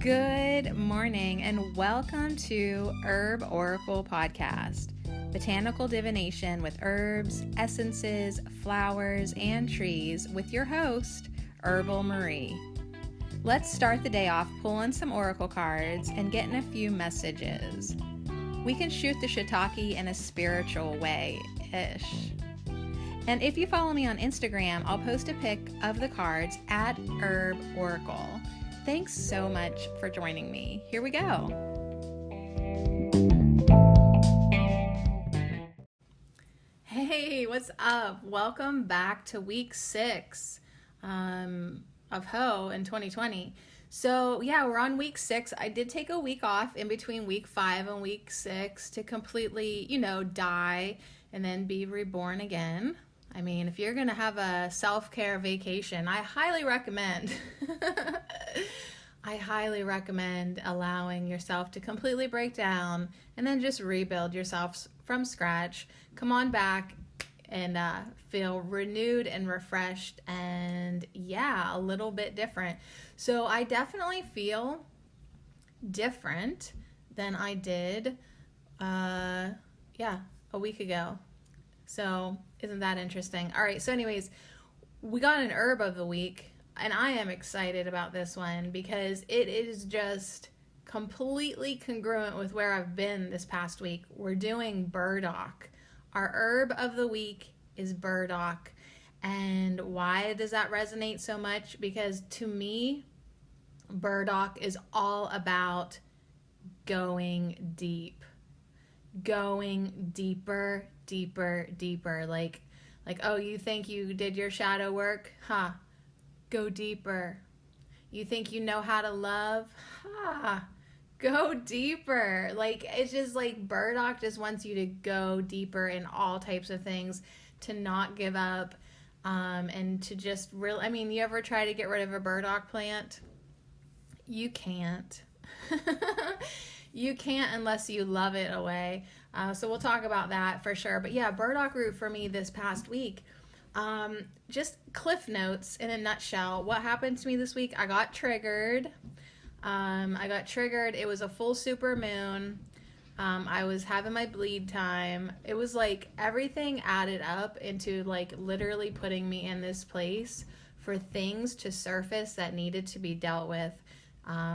Good morning and welcome to Herb Oracle Podcast, botanical divination with herbs, essences, flowers, and trees with your host, Herbal Marie. Let's start the day off pulling some oracle cards and getting a few messages. We can shoot the shiitake in a spiritual way-ish. And if you follow me on Instagram, I'll post a pic of the cards at Herb Oracle. Thanks so much for joining me. Here we go. Hey, what's up? Welcome back to week 6 of Ho in 2020. So yeah, we're on week 6. I did take a week off in between week 5 and week 6 to completely, die and then be reborn again. I mean, if you're going to have a self-care vacation, I highly recommend allowing yourself to completely break down and then just rebuild yourself from scratch. Come on back and feel renewed and refreshed and a little bit different. So I definitely feel different than I did a week ago. So isn't that interesting? All right, so anyways, we got an herb of the week, and I am excited about this one because it is just completely congruent with where I've been this past week. We're doing burdock. Our herb of the week is burdock. And why does that resonate so much? Because to me, burdock is all about going deep. Going deeper, like, oh, you think you did your shadow work? Go deeper. You think you know how to love? Go deeper. Like, it's just like burdock just wants you to go deeper in all types of things, to not give up, and to just really, you ever try to get rid of a burdock plant? You can't. You can't unless you love it away. So we'll talk about that for sure. But yeah, burdock root for me this past week. Just cliff notes in a nutshell. What happened to me this week? I got triggered. It was a full super moon. I was having my bleed time. It was like everything added up into like literally putting me in this place for things to surface that needed to be dealt with.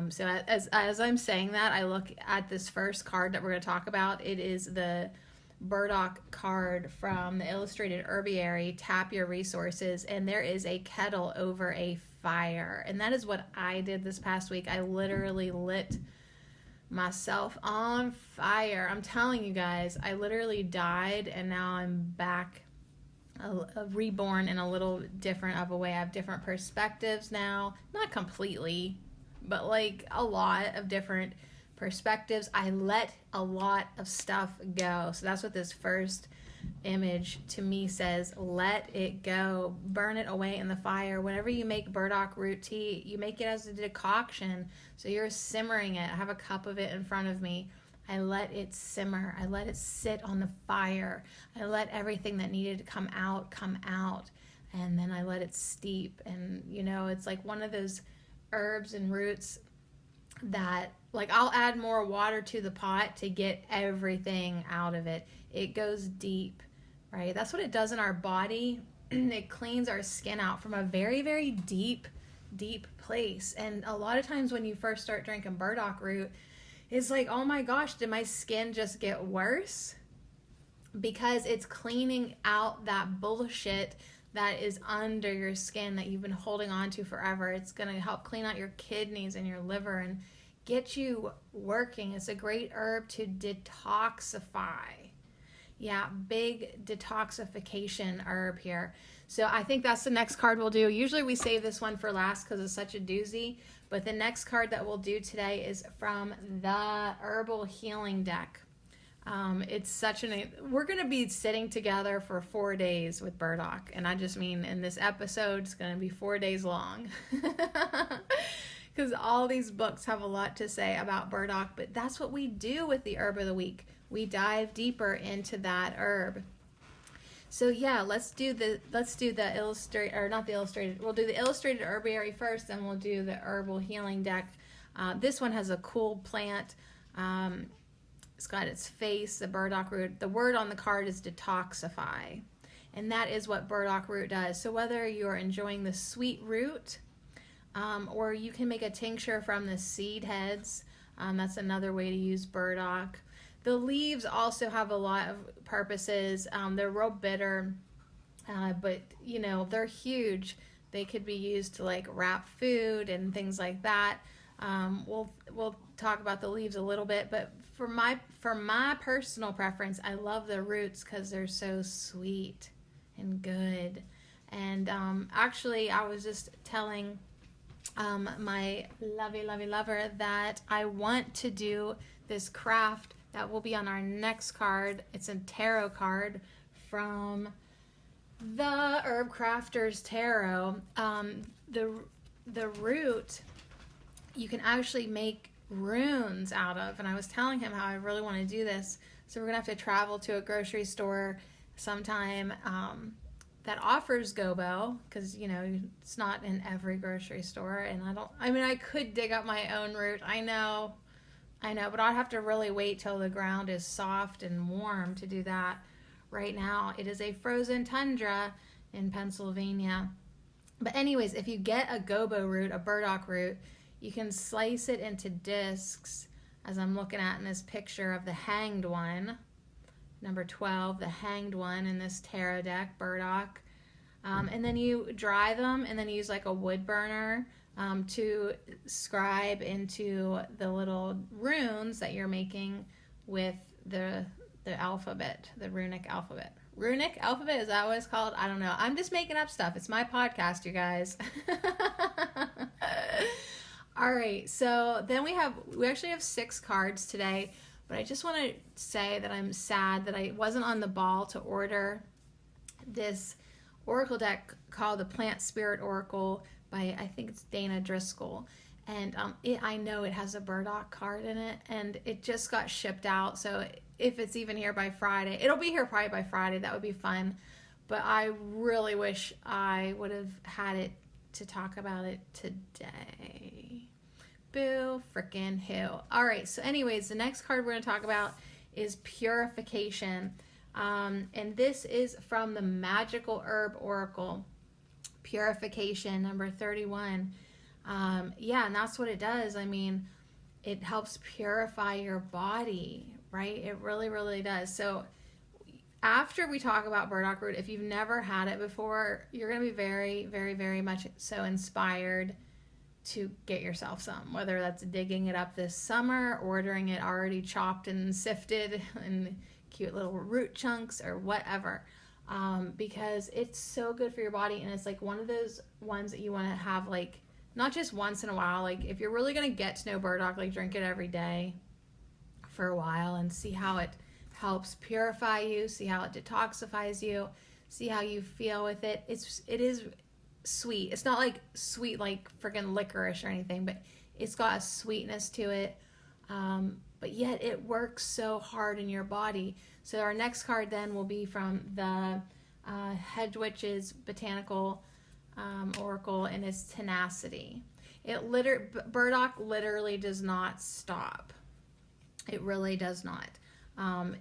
So as I'm saying that, I look at this first card that we're going to talk about. It is the burdock card from the Illustrated Herbiary, Tap Your Resources, and there is a kettle over a fire. And that is what I did this past week. I literally lit myself on fire. I'm telling you guys, I literally died, and now I'm back, reborn in a little different of a way. I have different perspectives now. Not completely, but like a lot of different perspectives. I let a lot of stuff go. So that's what this first image to me says. Let it go. Burn it away in the fire. Whenever you make burdock root tea, you make it as a decoction. So you're simmering it. I have a cup of it in front of me. I let it simmer. I let it sit on the fire. I let everything that needed to come out. And then I let it steep. And, it's like one of those herbs and roots that, like, I'll add more water to the pot to get everything out of it. It goes deep, right? That's what it does in our body. It cleans our skin out from a very, very deep place. And a lot of times when you first start drinking burdock root, it's like, oh my gosh, did my skin just get worse? Because it's cleaning out that bullshit that is under your skin that you've been holding on to forever. It's going to help clean out your kidneys and your liver and get you working. It's a great herb to detoxify. Yeah, big detoxification herb here. So I think that's the next card we'll do. Usually we save this one for last because it's such a doozy. But the next card that we'll do today is from the Herbal Healing deck. We're going to be sitting together for 4 days with burdock. And I just mean in this episode, it's going to be 4 days long. Because all these books have a lot to say about burdock. But that's what we do with the herb of the week. We dive deeper into that herb. So yeah, let's do the illustrated, or not the illustrated. We'll do the Illustrated Herbiary first, then we'll do the Herbal Healing deck. This one has a cool plant. It's got its face, the burdock root. The word on the card is detoxify. And that is what burdock root does. So whether you're enjoying the sweet root, or you can make a tincture from the seed heads, that's another way to use burdock. The leaves also have a lot of purposes. They're real bitter, but you know, they're huge. They could be used to like wrap food and things like that. We'll talk about the leaves a little bit, but for my personal preference, I love the roots because they're so sweet and good. And actually, I was just telling my lovey lover that I want to do this craft that will be on our next card. It's a tarot card from the Herb Crafters Tarot. The root you can actually make runes out of, and I was telling him how I really want to do this. So we're gonna have to travel to a grocery store sometime that offers gobo, because you know it's not in every grocery store, and I could dig up my own root. I know, but I'd have to really wait till the ground is soft and warm to do that. Right now it is a frozen tundra in Pennsylvania. But anyways, if you get a gobo root, a burdock root, you can slice it into discs, as I'm looking at in this picture of the hanged one, number 12, the hanged one in this tarot deck, burdock. And then you dry them and then use like a wood burner to scribe into the little runes that you're making with the alphabet, the runic alphabet. Runic alphabet, is that what it's called? I don't know. I'm just making up stuff. It's my podcast, you guys. All right, so then we actually have 6 cards today, but I just want to say that I'm sad that I wasn't on the ball to order this oracle deck called the Plant Spirit Oracle by, I think it's Dana Driscoll. And I know it has a burdock card in it, and it just got shipped out. So if it's even here by Friday, it'll be here probably by Friday. That would be fun. But I really wish I would have had it to talk about it today. Boo frickin' who. All right, so anyways, the next card we're going to talk about is purification. And this is from the Magical Herb Oracle. Purification, number 31. Yeah, and that's what it does. I mean, it helps purify your body, right? It really, really does. So after we talk about burdock root, if you've never had it before, you're going to be very, very, very much so inspired to get yourself some, whether that's digging it up this summer, ordering it already chopped and sifted in cute little root chunks or whatever, because it's so good for your body. And it's like one of those ones that you want to have, like, not just once in a while. Like if you're really going to get to know burdock, like drink it every day for a while and see how it helps purify you, see how it detoxifies you, see how you feel with it. It is sweet. It's not like sweet like freaking licorice or anything, but it's got a sweetness to it. But yet it works so hard in your body. So our next card then will be from the Hedwig's Botanical Oracle, and it's tenacity. Burdock literally does not stop. It really does not.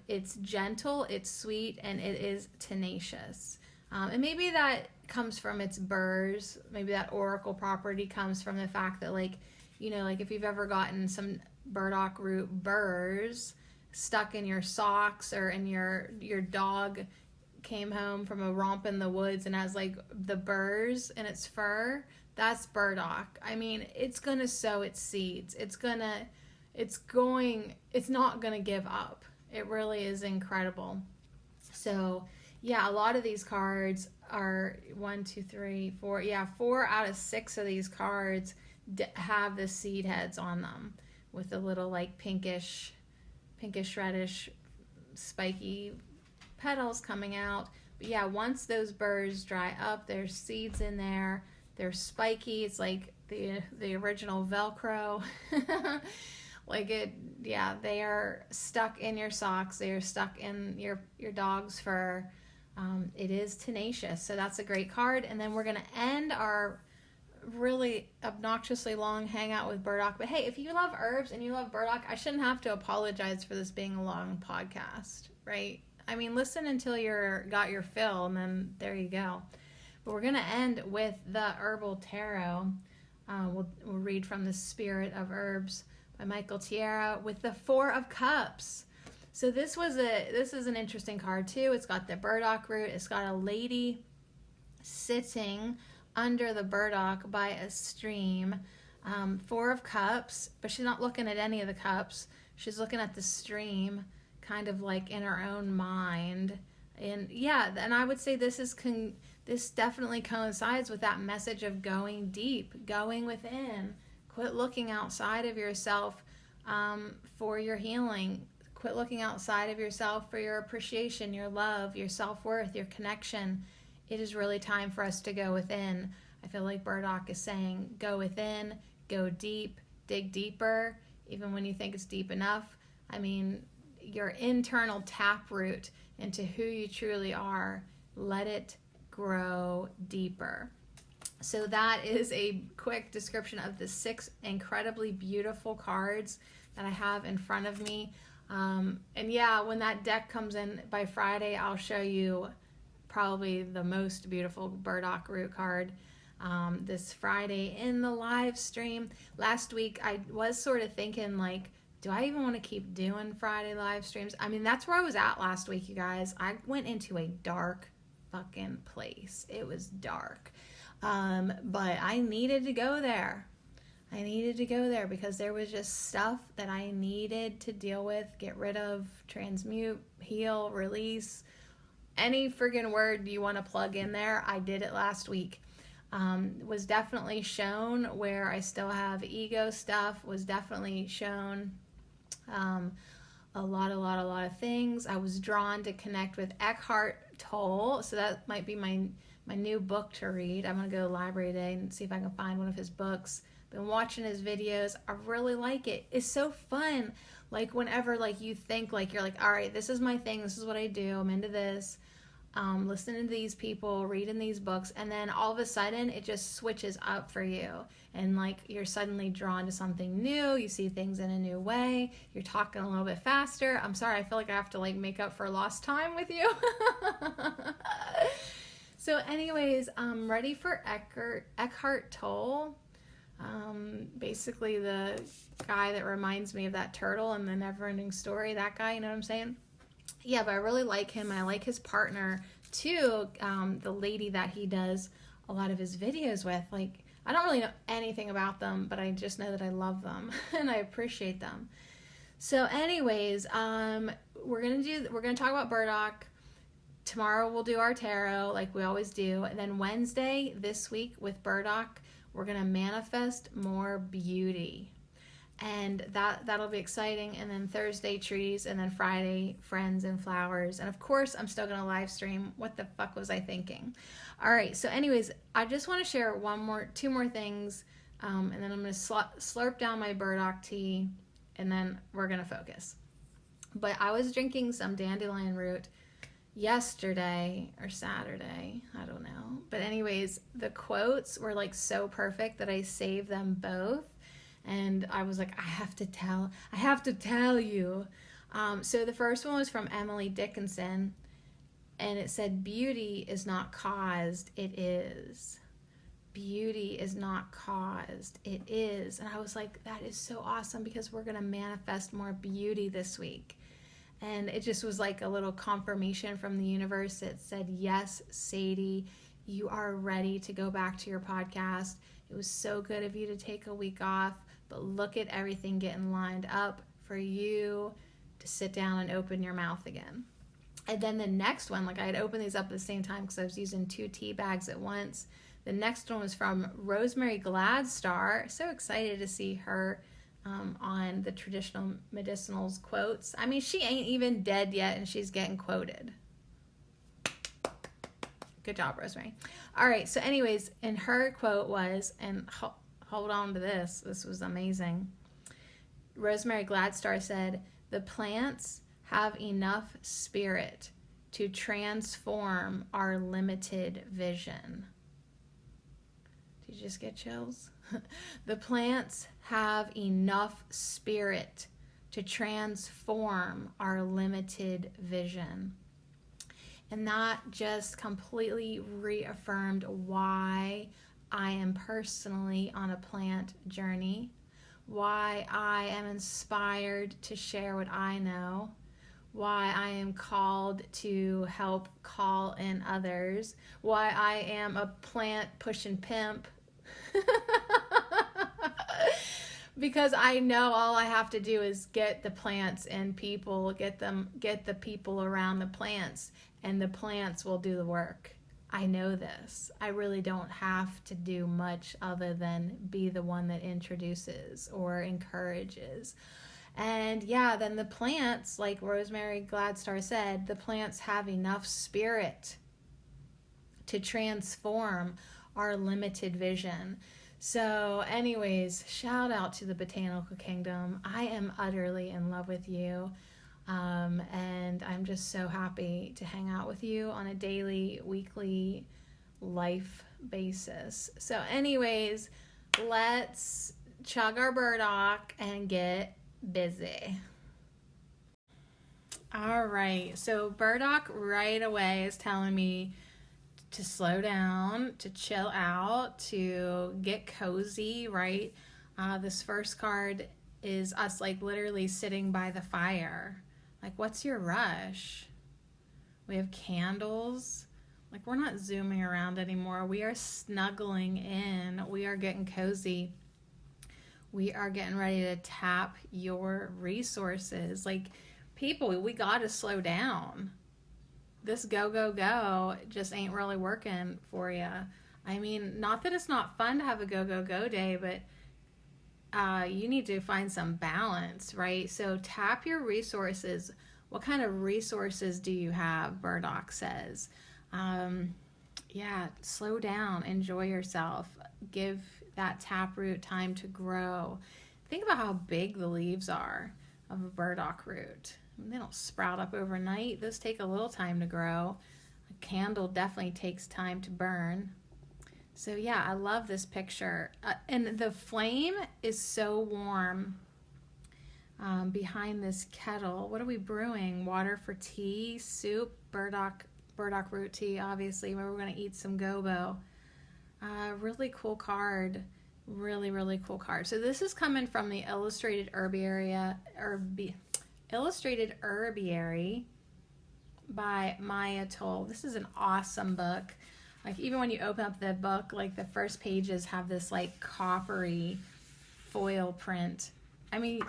It's gentle, it's sweet, and it is tenacious. And maybe that comes from its burrs. Maybe that oracle property comes from the fact that, like, you know, like if you've ever gotten some burdock root burrs stuck in your socks, or in your dog came home from a romp in the woods and has like the burrs in its fur, that's burdock. I mean, it's gonna sow its seeds. It's not gonna give up. It really is incredible. So yeah, a lot of these cards are 1, 2, 3, 4. Yeah, 4 out of 6 of these cards have the seed heads on them with the little like pinkish reddish spiky petals coming out. But yeah, once those burrs dry up, there's seeds in there. They're spiky. It's like the original Velcro. Like it, yeah, they are stuck in your socks. They are stuck in your dog's fur. It is tenacious. So that's a great card. And then we're going to end our really obnoxiously long hangout with Burdock. But hey, if you love herbs and you love Burdock, I shouldn't have to apologize for this being a long podcast, right? I mean, listen until you're got your fill, and then there you go. But we're going to end with the Herbal Tarot. We'll read from The Spirit of Herbs by Michael Tierra with the Four of Cups. So this is an interesting card too. It's got the burdock root. It's got a lady sitting under the burdock by a stream. Four of Cups, but she's not looking at any of the cups. She's looking at the stream, kind of like in her own mind. And yeah, and I would say this definitely coincides with that message of going deep, going within. Quit looking outside of yourself for your healing. Quit looking outside of yourself for your appreciation, your love, your self-worth, your connection. It is really time for us to go within. I feel like Burdock is saying, go within, go deep, dig deeper, even when you think it's deep enough. I mean, your internal taproot into who you truly are, let it grow deeper. So that is a quick description of the 6 incredibly beautiful cards that I have in front of me. And yeah, when that deck comes in by Friday, I'll show you probably the most beautiful burdock root card this Friday in the live stream. Last week, I was sort of thinking, like, do I even want to keep doing Friday live streams? I mean, that's where I was at last week, you guys. I went into a dark fucking place. It was dark. But I needed to go there. I needed to go there because there was just stuff that I needed to deal with, get rid of, transmute, heal, release. Any friggin' word you want to plug in there, I did it last week. Was definitely shown where I still have ego stuff, was definitely shown a lot of things. I was drawn to connect with Eckhart Tolle, so that might be my new book to read. I'm going to go to the library today and see if I can find one of his books. Been watching his videos. I really like it. It's so fun. Like whenever like you think like you're like, all right, this is my thing. This is what I do. I'm into this. Listening to these people, reading these books, and then all of a sudden it just switches up for you. And like you're suddenly drawn to something new. You see things in a new way. You're talking a little bit faster. I'm sorry. I feel like I have to like make up for lost time with you. So anyways, I'm ready for Eckhart Tolle. Basically the guy that reminds me of that turtle in the Neverending Story, that guy, you know what I'm saying? Yeah, but I really like him. I like his partner too, the lady that he does a lot of his videos with. Like, I don't really know anything about them, but I just know that I love them and I appreciate them. So anyways, we're gonna talk about burdock. Tomorrow we'll do our tarot like we always do. And then Wednesday this week with burdock, we're going to manifest more beauty. And that'll be exciting. And then Thursday, trees. And then Friday, friends and flowers. And of course, I'm still going to live stream. What the fuck was I thinking? All right. So anyways, I just want to share two more things. And then I'm going to slurp down my burdock tea. And then we're going to focus. But I was drinking some dandelion root yesterday or Saturday, I don't know. But anyways, the quotes were like so perfect that I saved them both. And I was like, I have to tell you. So the first one was from Emily Dickinson. And it said, beauty is not caused, it is. Beauty is not caused, it is. And I was like, that is so awesome because we're going to manifest more beauty this week. And it just was like a little confirmation from the universe that said, yes, Sadie, you are ready to go back to your podcast. It was so good of you to take a week off, but look at everything getting lined up for you to sit down and open your mouth again. And then the next one, like I had opened these up at the same time because I was using 2 tea bags at once. The next one was from Rosemary Gladstar. So excited to see her on the traditional medicinals quotes. I mean, she ain't even dead yet and she's getting quoted. Good job, Rosemary. All right, so anyways, and her quote was, and hold on to this was amazing. Rosemary Gladstar said, the plants have enough spirit to transform our limited vision. Did you just get chills? The plants have enough spirit to transform our limited vision. And that just completely reaffirmed why I am personally on a plant journey, why I am inspired to share what I know, why I am called to help call in others, why I am a plant pushing pimp. Because I know all I have to do is get the plants and people, get the people around the plants, and the plants will do the work. I know this. I really don't have to do much other than be the one that introduces or encourages. And yeah, then the plants, like Rosemary Gladstar said, the plants have enough spirit to transform our limited vision. So anyways, shout out to the Botanical Kingdom. I am utterly in love with you. And I'm just so happy to hang out with you on a daily, weekly life basis. So anyways, let's chug our burdock and get busy. All right, so burdock right away is telling me to slow down, to chill out, to get cozy, right? This first card is us like literally sitting by the fire. Like, what's your rush? We have candles. Like, we're not zooming around anymore. We are snuggling in. We are getting cozy. We are getting ready to tap your resources. Like, people, we got to slow down. This go, go, go just ain't really working for you. I mean, not that it's not fun to have a go, go, go day, but you need to find some balance, right? So tap your resources. What kind of resources do you have? Burdock says. Yeah, slow down, enjoy yourself, give that taproot time to grow. Think about how big the leaves are of a burdock root. They don't sprout up overnight. Those take a little time to grow. A candle definitely takes time to burn. So yeah, I love this picture. And the flame is so warm behind this kettle. What are we brewing? Water for tea, soup, burdock root tea, obviously, where we're going to eat some gobo. Really cool card. Really, really cool card. So this is coming from the Illustrated Herbiary by Maya Toll. This is an awesome book. Like, even when you open up the book, like the first pages have this like coppery foil print. I mean,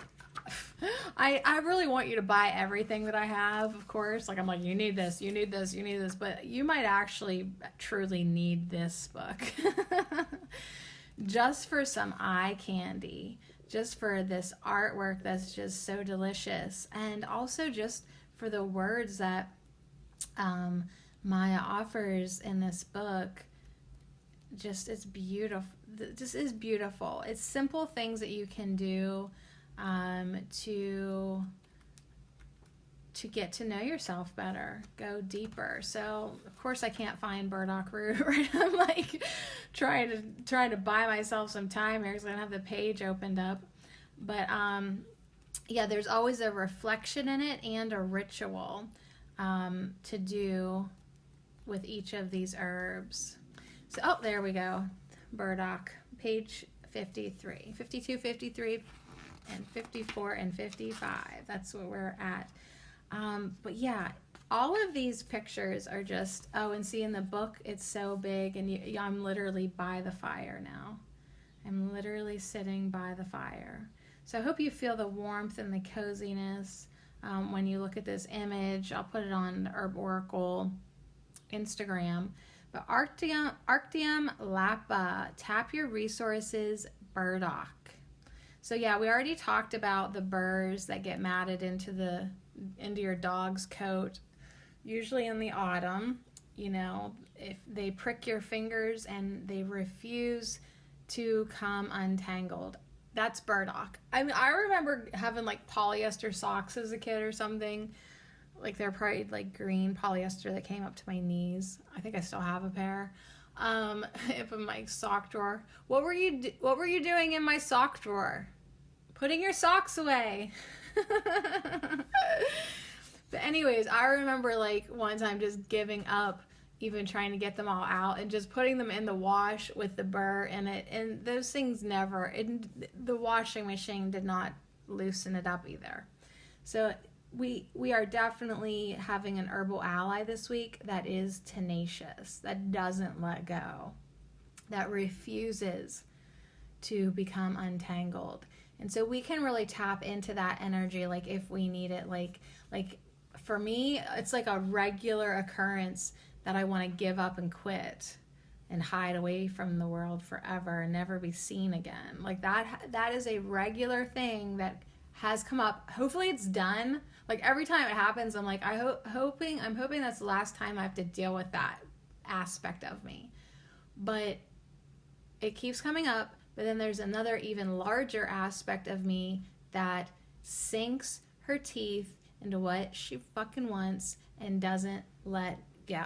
I really want you to buy everything that I have, of course. Like, I'm like, you need this, you need this, you need this, but you might actually truly need this book. Just for some eye candy, just for this artwork that's just so delicious, and also just for the words that Maya offers in this book. Just, it's beautiful. This is beautiful. It's simple things that you can do to get to know yourself better, go deeper. So of course I can't find burdock root, right? I'm like trying to buy myself some time here because I don't have the page opened up. But yeah, there's always a reflection in it and a ritual to do with each of these herbs. So, oh, there we go. Burdock, page 53, 52, 53, and 54 and 55. That's where we're at. But yeah, all of these pictures are just, oh, and see in the book, it's so big, and I'm literally by the fire now. I'm literally sitting by the fire. So I hope you feel the warmth and the coziness when you look at this image. I'll put it on Herb Oracle Instagram. But Arctium Lapa, tap your resources, burdock. So yeah, we already talked about the burrs that get matted into your dog's coat, usually in the autumn. You know, if they prick your fingers and they refuse to come untangled. That's burdock. I mean, I remember having like polyester socks as a kid or something. Like they're probably like green polyester that came up to my knees. I think I still have a pair. In my sock drawer. What were you doing in my sock drawer? Putting your socks away. But anyways, I remember like one time just giving up even trying to get them all out and just putting them in the wash with the burr in it, and those things the washing machine did not loosen it up either. So we are definitely having an herbal ally this week that is tenacious, that doesn't let go, that refuses to become untangled. And so we can really tap into that energy, like if we need it. Like for me, it's like a regular occurrence that I want to give up and quit and hide away from the world forever and never be seen again. Like that is a regular thing that has come up. Hopefully it's done. Like every time it happens, I'm like, I'm hoping that's the last time I have to deal with that aspect of me. But it keeps coming up. But then there's another even larger aspect of me that sinks her teeth into what she fucking wants and doesn't let go.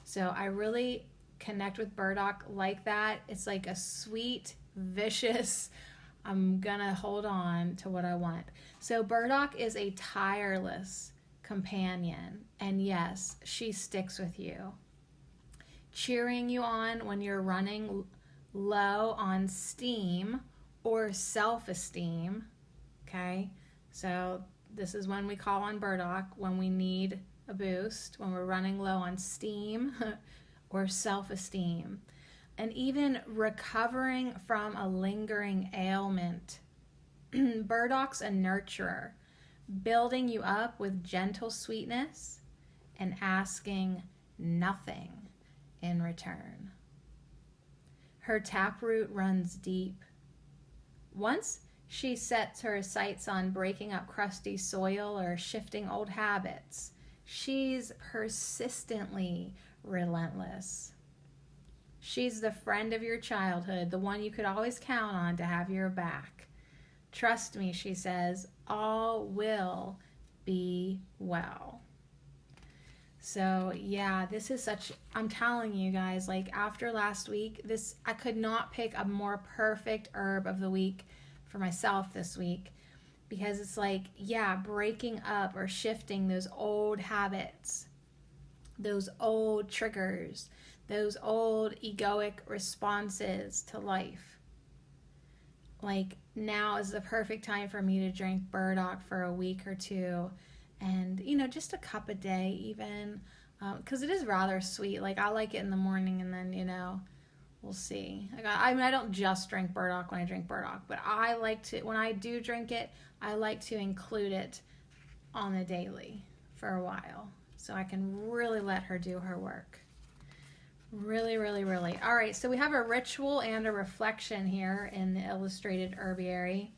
So I really connect with burdock like that. It's like a sweet, vicious, I'm gonna hold on to what I want. So burdock is a tireless companion, and yes, she sticks with you, cheering you on when you're running low on steam or self-esteem. Okay, so this is when we call on burdock, when we need a boost, when we're running low on steam or self-esteem, and even recovering from a lingering ailment. Burdock's a nurturer, building you up with gentle sweetness and asking nothing in return. Her taproot runs deep. Once she sets her sights on breaking up crusty soil or shifting old habits, she's persistently relentless. She's the friend of your childhood, the one you could always count on to have your back. Trust me, she says, all will be well. So yeah, this is I'm telling you guys, like after last week, I could not pick a more perfect herb of the week for myself this week, because it's like, yeah, breaking up or shifting those old habits, those old triggers, those old egoic responses to life. Like now is the perfect time for me to drink burdock for a week or two, and just a cup a day even, because it is rather sweet. Like I like it in the morning, and then we'll see. I don't just drink burdock when I drink burdock, but I like to, when I do drink it, I like to include it on the daily for a while so I can really let her do her work. Really, really, really. All right, so we have a ritual and a reflection here in the illustrated herbiary.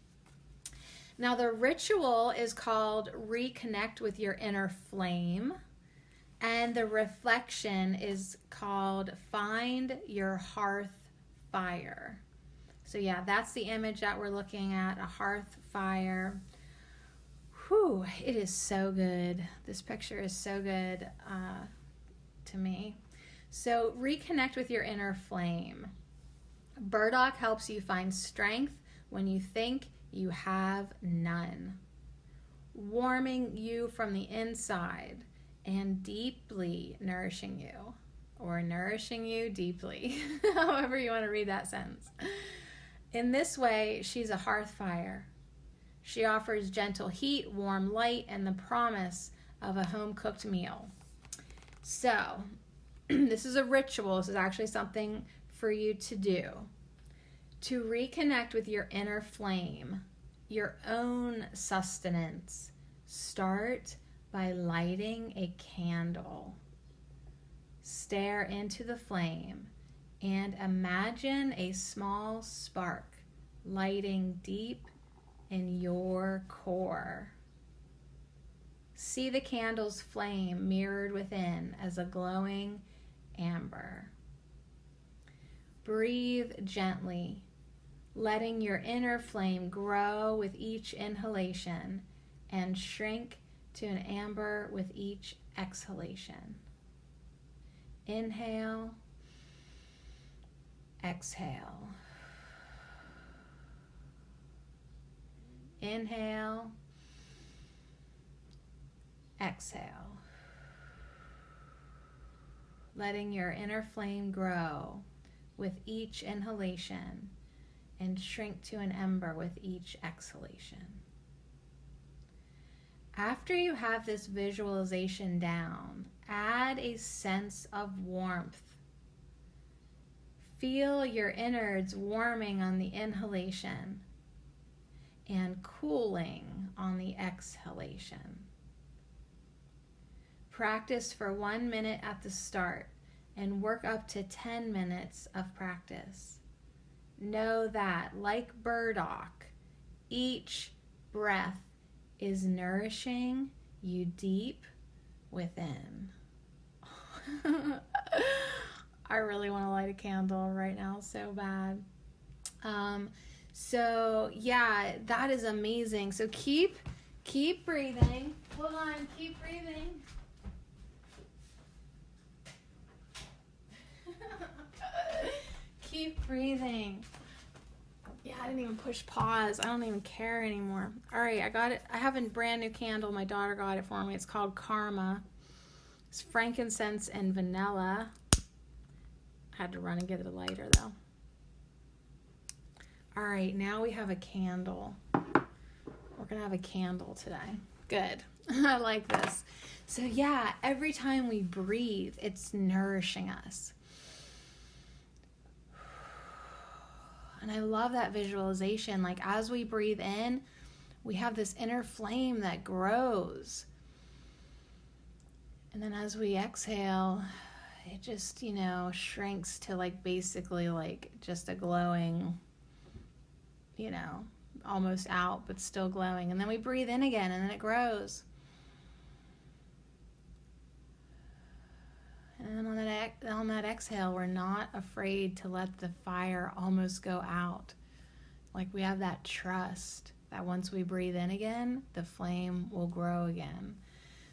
Now the ritual is called Reconnect with Your Inner Flame, and the reflection is called Find Your Hearth Fire. So yeah, that's the image that we're looking at, a hearth fire. Whew, it is so good. This picture is so good to me. So reconnect with your inner flame. Burdock helps you find strength when you think you have none, warming you from the inside and deeply nourishing you, or nourishing you deeply, however you want to read that sentence. In this way, she's a hearth fire. She offers gentle heat, warm light, and the promise of a home-cooked meal. So, this is a ritual. This is actually something for you to do. To reconnect with your inner flame, your own sustenance, start by lighting a candle. Stare into the flame and imagine a small spark lighting deep in your core. See the candle's flame mirrored within as a glowing amber. Breathe gently, letting your inner flame grow with each inhalation and shrink to an amber with each exhalation. Inhale Exhale. Inhale. Exhale. Letting your inner flame grow with each inhalation and shrink to an ember with each exhalation. After you have this visualization down, add a sense of warmth. Feel your innards warming on the inhalation and cooling on the exhalation. Practice for 1 minute at the start and work up to 10 minutes of practice. Know that, like burdock, each breath is nourishing you deep within. I really want to light a candle right now so bad. So yeah, that is amazing. So keep breathing. Hold on, keep breathing. Keep breathing. Yeah, I didn't even push pause. I don't even care anymore. All right, I got it. I have a brand new candle. My daughter got it for me. It's called Karma. It's frankincense and vanilla. I had to run and get a lighter though. All right, now we have a candle. We're gonna have a candle today. Good. I like this. So yeah, every time we breathe, it's nourishing us. And I love that visualization. Like as we breathe in, we have this inner flame that grows. And then as we exhale, it just, shrinks to like basically like just a glowing, almost out, but still glowing. And then we breathe in again and then it grows. And then on that exhale, we're not afraid to let the fire almost go out. Like we have that trust that once we breathe in again, the flame will grow again.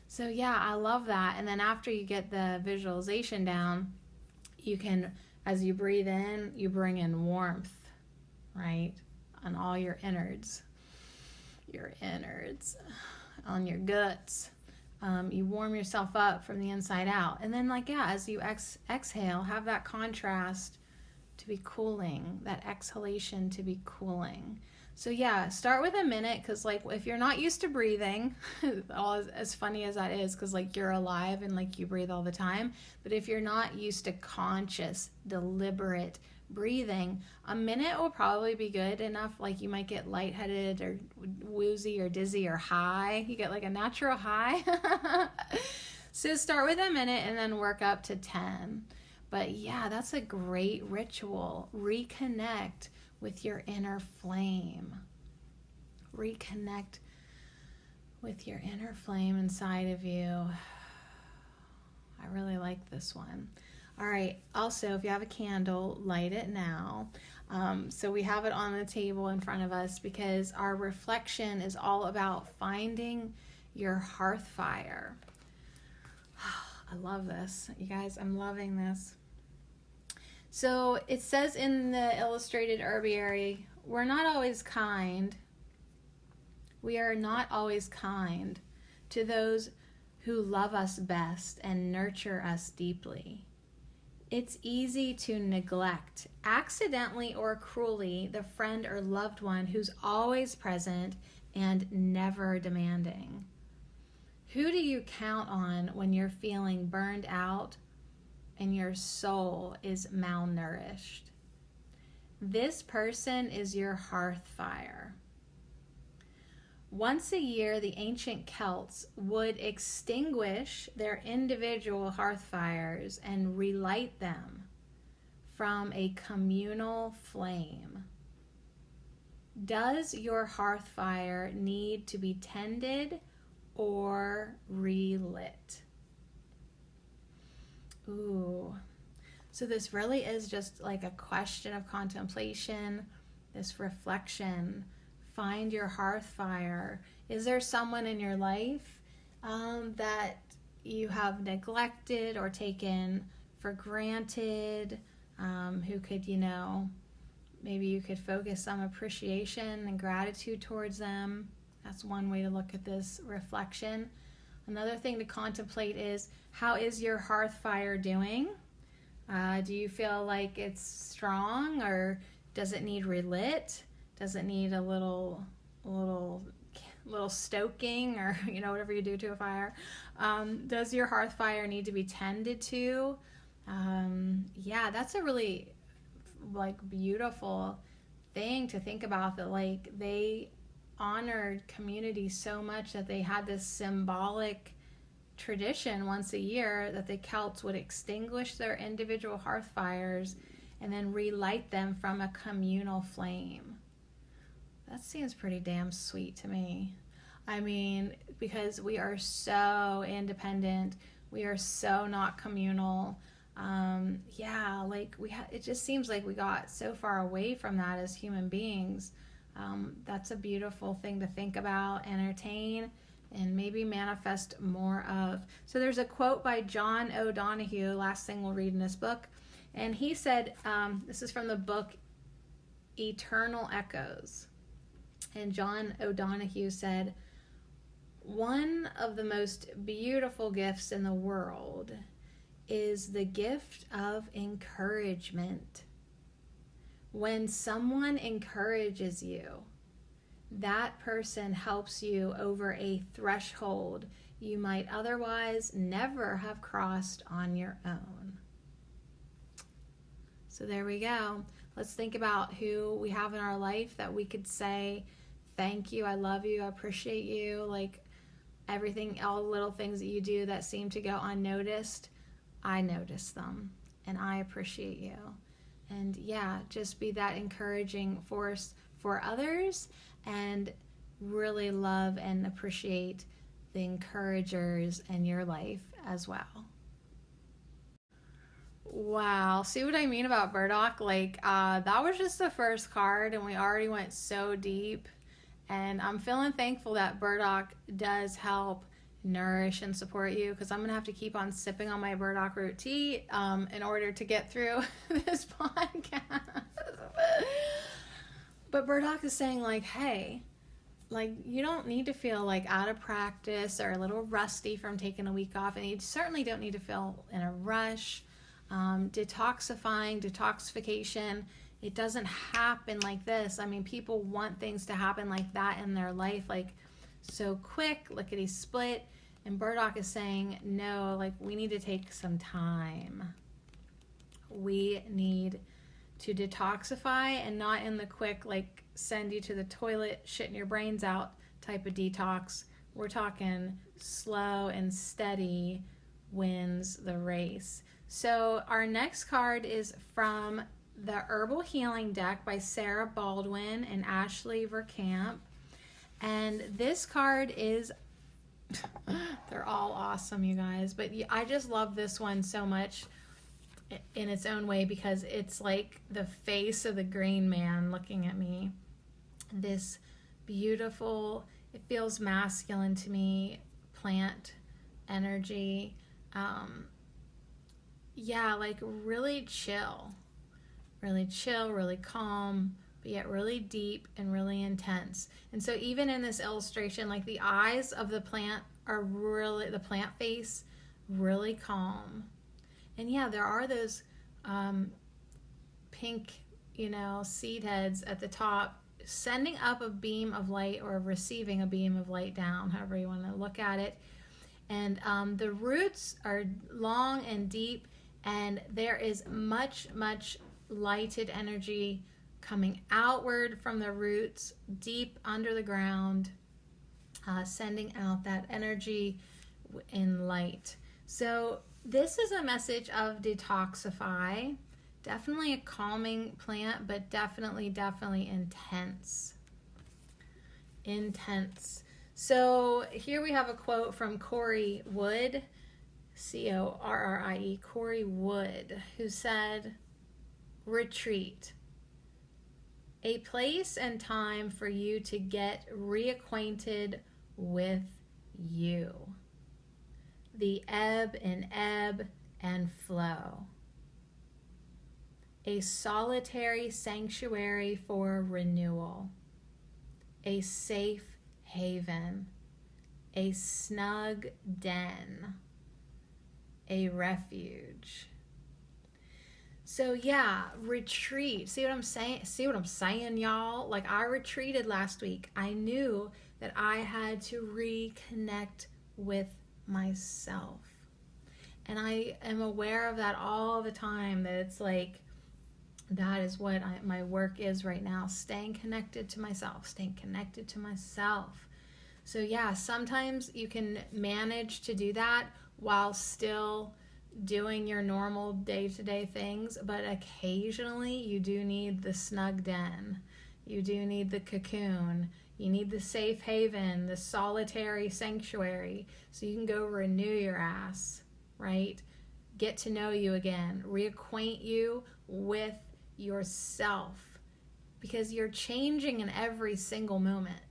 So yeah, I love that. And then after you get the visualization down, you can, as you breathe in, you bring in warmth, right? On all your innards, on your guts. You warm yourself up from the inside out. And then as you exhale, have that contrast to be cooling, that exhalation to be cooling. So yeah, start with a minute, because if you're not used to breathing, as funny as that is, because you're alive and you breathe all the time, but if you're not used to conscious, deliberate breathing, a minute will probably be good enough. You might get lightheaded or woozy or dizzy or high. You get a natural high. So start with a minute and then work up to 10. But yeah, that's a great ritual. Reconnect with your inner flame. Reconnect with your inner flame inside of you. I really like this one. All right, also, if you have a candle, light it now. So we have it on the table in front of us because our reflection is all about finding your hearth fire. I love this. You guys, I'm loving this. So it says in the Illustrated Herbiary, we're not always kind. We are not always kind to those who love us best and nurture us deeply. It's easy to neglect, accidentally or cruelly, the friend or loved one who's always present and never demanding. Who do you count on when you're feeling burned out and your soul is malnourished? This person is your hearth fire. Once a year, the ancient Celts would extinguish their individual hearth fires and relight them from a communal flame. Does your hearth fire need to be tended or relit? Ooh. So this really is just a question of contemplation, this reflection. Find your hearth fire. Is there someone in your life that you have neglected or taken for granted? who could, maybe you could focus some appreciation and gratitude towards them. That's one way to look at this reflection. Another thing to contemplate is, how is your hearth fire doing? Do you feel like it's strong, or does it need relit? Does it need a little stoking, or whatever you do to a fire? Does your hearth fire need to be tended to? Yeah, that's a really beautiful thing to think about, that they honored community so much that they had this symbolic tradition once a year that the Celts would extinguish their individual hearth fires and then relight them from a communal flame. That seems pretty damn sweet to me. I mean, because we are so independent, we are so not communal. It just seems like we got so far away from that as human beings. That's a beautiful thing to think about, entertain, and maybe manifest more of. So there's a quote by John O'Donohue, last thing we'll read in this book. And he said, this is from the book Eternal Echoes. And John O'Donohue said, "One of the most beautiful gifts in the world is the gift of encouragement. When someone encourages you, that person helps you over a threshold you might otherwise never have crossed on your own." So there we go. Let's think about who we have in our life that we could say, thank you, I love you, I appreciate you. Everything, all the little things that you do that seem to go unnoticed, I notice them and I appreciate you. And yeah, just be that encouraging force for others, and really love and appreciate the encouragers in your life as well. Wow, see what I mean about Burdock? That was just the first card and we already went so deep. And I'm feeling thankful that Burdock does help nourish and support you, because I'm going to have to keep on sipping on my burdock root tea in order to get through this podcast. But Burdock is saying hey, you don't need to feel out of practice or a little rusty from taking a week off, and you certainly don't need to feel in a rush. Detoxification, it doesn't happen like this. I mean, people want things to happen like that in their life, so quick, lickety split. And Burdock is saying, no, we need to take some time. We need to detoxify, and not in the quick, send you to the toilet, shitting your brains out type of detox. We're talking slow and steady wins the race. So our next card is from the Herbal Healing deck by Sarah Baldwin and Ashley Verkamp. And this card is, they're all awesome, you guys, but I just love this one so much in its own way, because it's like the face of the green man looking at me. This beautiful, it feels masculine to me, plant energy. Really chill, really calm, but yet really deep and really intense. And so even in this illustration, the eyes of the plant are really, the plant face, really calm. And yeah, there are those pink, seed heads at the top, sending up a beam of light, or receiving a beam of light down, however you want to look at it. And the roots are long and deep, and there is much lighted energy coming outward from the roots, deep under the ground, sending out that energy in light. So this is a message of detoxify. Definitely a calming plant, but definitely intense. So here we have a quote from Corrie Wood, Corrie, Corrie Wood, who said, "Retreat, a place and time for you to get reacquainted with you. The ebb and flow. a solitary sanctuary for renewal, a safe haven, a snug den, a refuge. So yeah, retreat. See what I'm saying? See what I'm saying, y'all? Like, I retreated last week. I knew that I had to reconnect with myself. And I am aware of that all the time, that it's like, that is what my work is right now. Staying connected to myself, staying connected to myself. So yeah, sometimes you can manage to do that while still doing your normal day-to-day things, but occasionally you do need the snug den. You do need the cocoon. You need the safe haven, the solitary sanctuary, so you can go renew your ass, right? Get to know you again, reacquaint you with yourself, because you're changing in every single moment.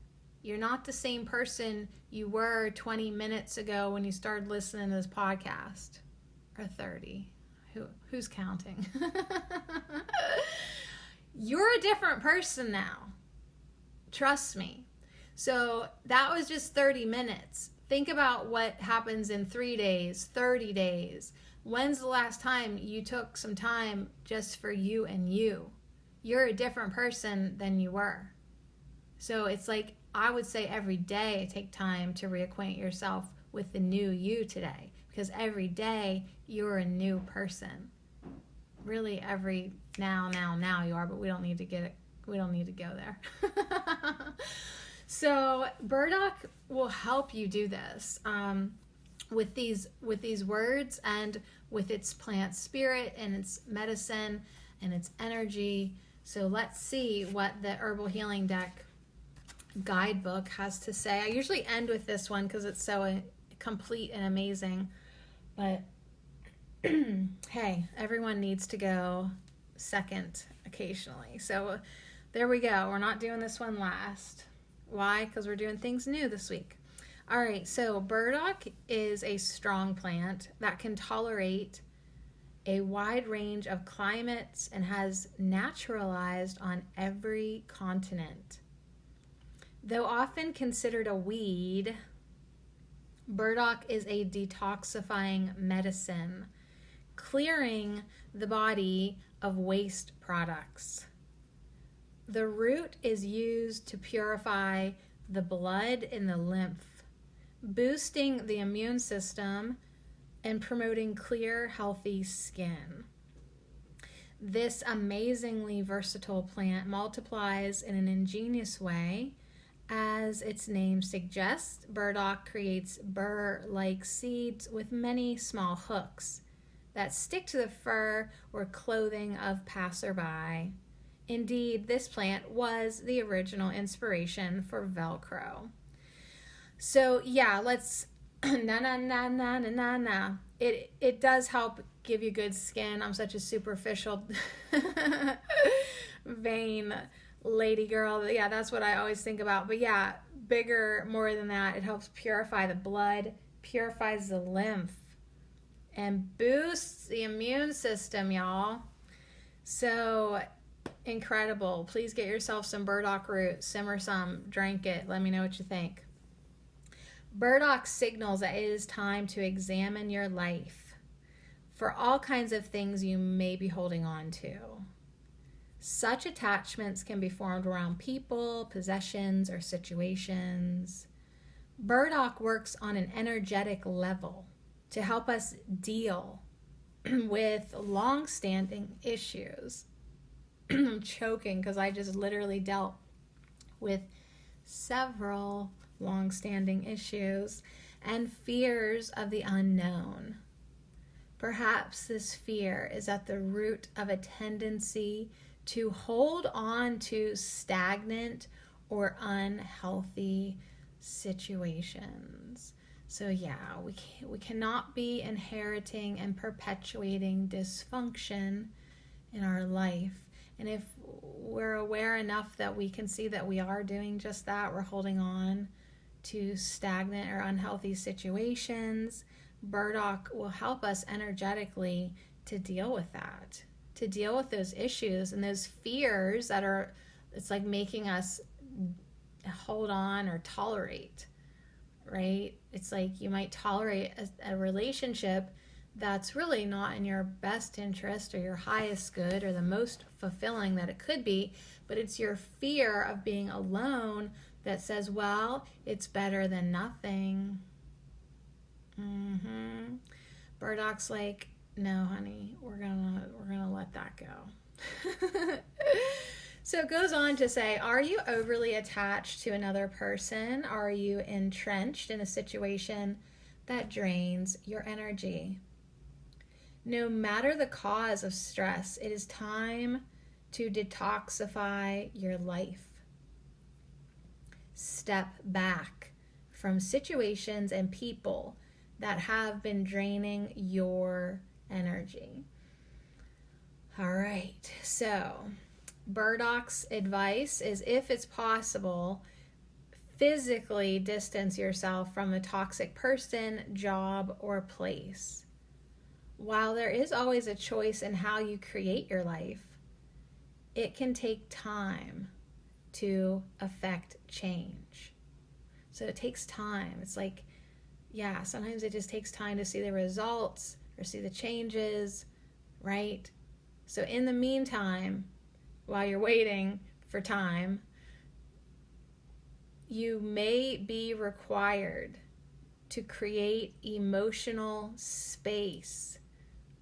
You're not the same person you were 20 minutes ago when you started listening to this podcast. Or 30. Who's counting? You're a different person now. Trust me. So that was just 30 minutes. Think about what happens in 3 days, 30 days. When's the last time you took some time just for you and you? You're a different person than you were. So it's like, I would say every day take time to reacquaint yourself with the new you today. Because every day you're a new person. Really, every now you are, but we don't need to get it. We don't need to go there. So burdock will help you do this with these words, and with its plant spirit and its medicine and its energy. So let's see what the Herbal Healing Deck guidebook has to say. I usually end with this one because it's so complete and amazing. But hey, everyone needs to go second occasionally. So there we go. We're not doing this one last. Why? Because we're doing things new this week. All right, so burdock is a strong plant that can tolerate a wide range of climates and has naturalized on every continent. Though often considered a weed, burdock is a detoxifying medicine, clearing the body of waste products. The root is used to purify the blood and the lymph, boosting the immune system and promoting clear, healthy skin. This amazingly versatile plant multiplies in an ingenious way. As its name suggests, burdock creates burr-like seeds with many small hooks that stick to the fur or clothing of passerby. Indeed, this plant was the original inspiration for Velcro. So yeah, let's It does help give you good skin. I'm such a superficial vain lady girl. Yeah, that's what I always think about. But yeah, bigger, more than that, it helps purify the blood, purifies the lymph, and boosts the immune system, y'all. So incredible. Please get yourself some burdock root, simmer some, drink it. Let me know what you think. Burdock signals that it is time to examine your life for all kinds of things you may be holding on to. Such attachments can be formed around people, possessions, or situations. Burdock works on an energetic level to help us deal with long-standing issues. I'm choking because I just literally dealt with several long-standing issues and fears of the unknown. Perhaps this fear is at the root of a tendency to hold on to stagnant or unhealthy situations. So yeah, we cannot be inheriting and perpetuating dysfunction in our life. And if we're aware enough that we can see that we are doing just that, we're holding on to stagnant or unhealthy situations, burdock will help us energetically to deal with that, to deal with those issues and those fears that are, it's like making us hold on or tolerate, right? It's like you might tolerate a relationship that's really not in your best interest or your highest good or the most fulfilling that it could be, but it's your fear of being alone that says, well, it's better than nothing. Burdock's like, no, honey, we're gonna let that go. So it goes on to say, are you overly attached to another person? Are you entrenched in a situation that drains your energy? No matter the cause of stress, it is time to detoxify your life. Step back from situations and people that have been draining your energy. All right, so Burdock's advice is, if it's possible, physically distance yourself from a toxic person, job, or place. While there is always a choice in how you create your life, it can take time to affect change. So it takes time. It's like, yeah, sometimes it just takes time to see the results or see the changes, right? So in the meantime, while you're waiting for time, you may be required to create emotional space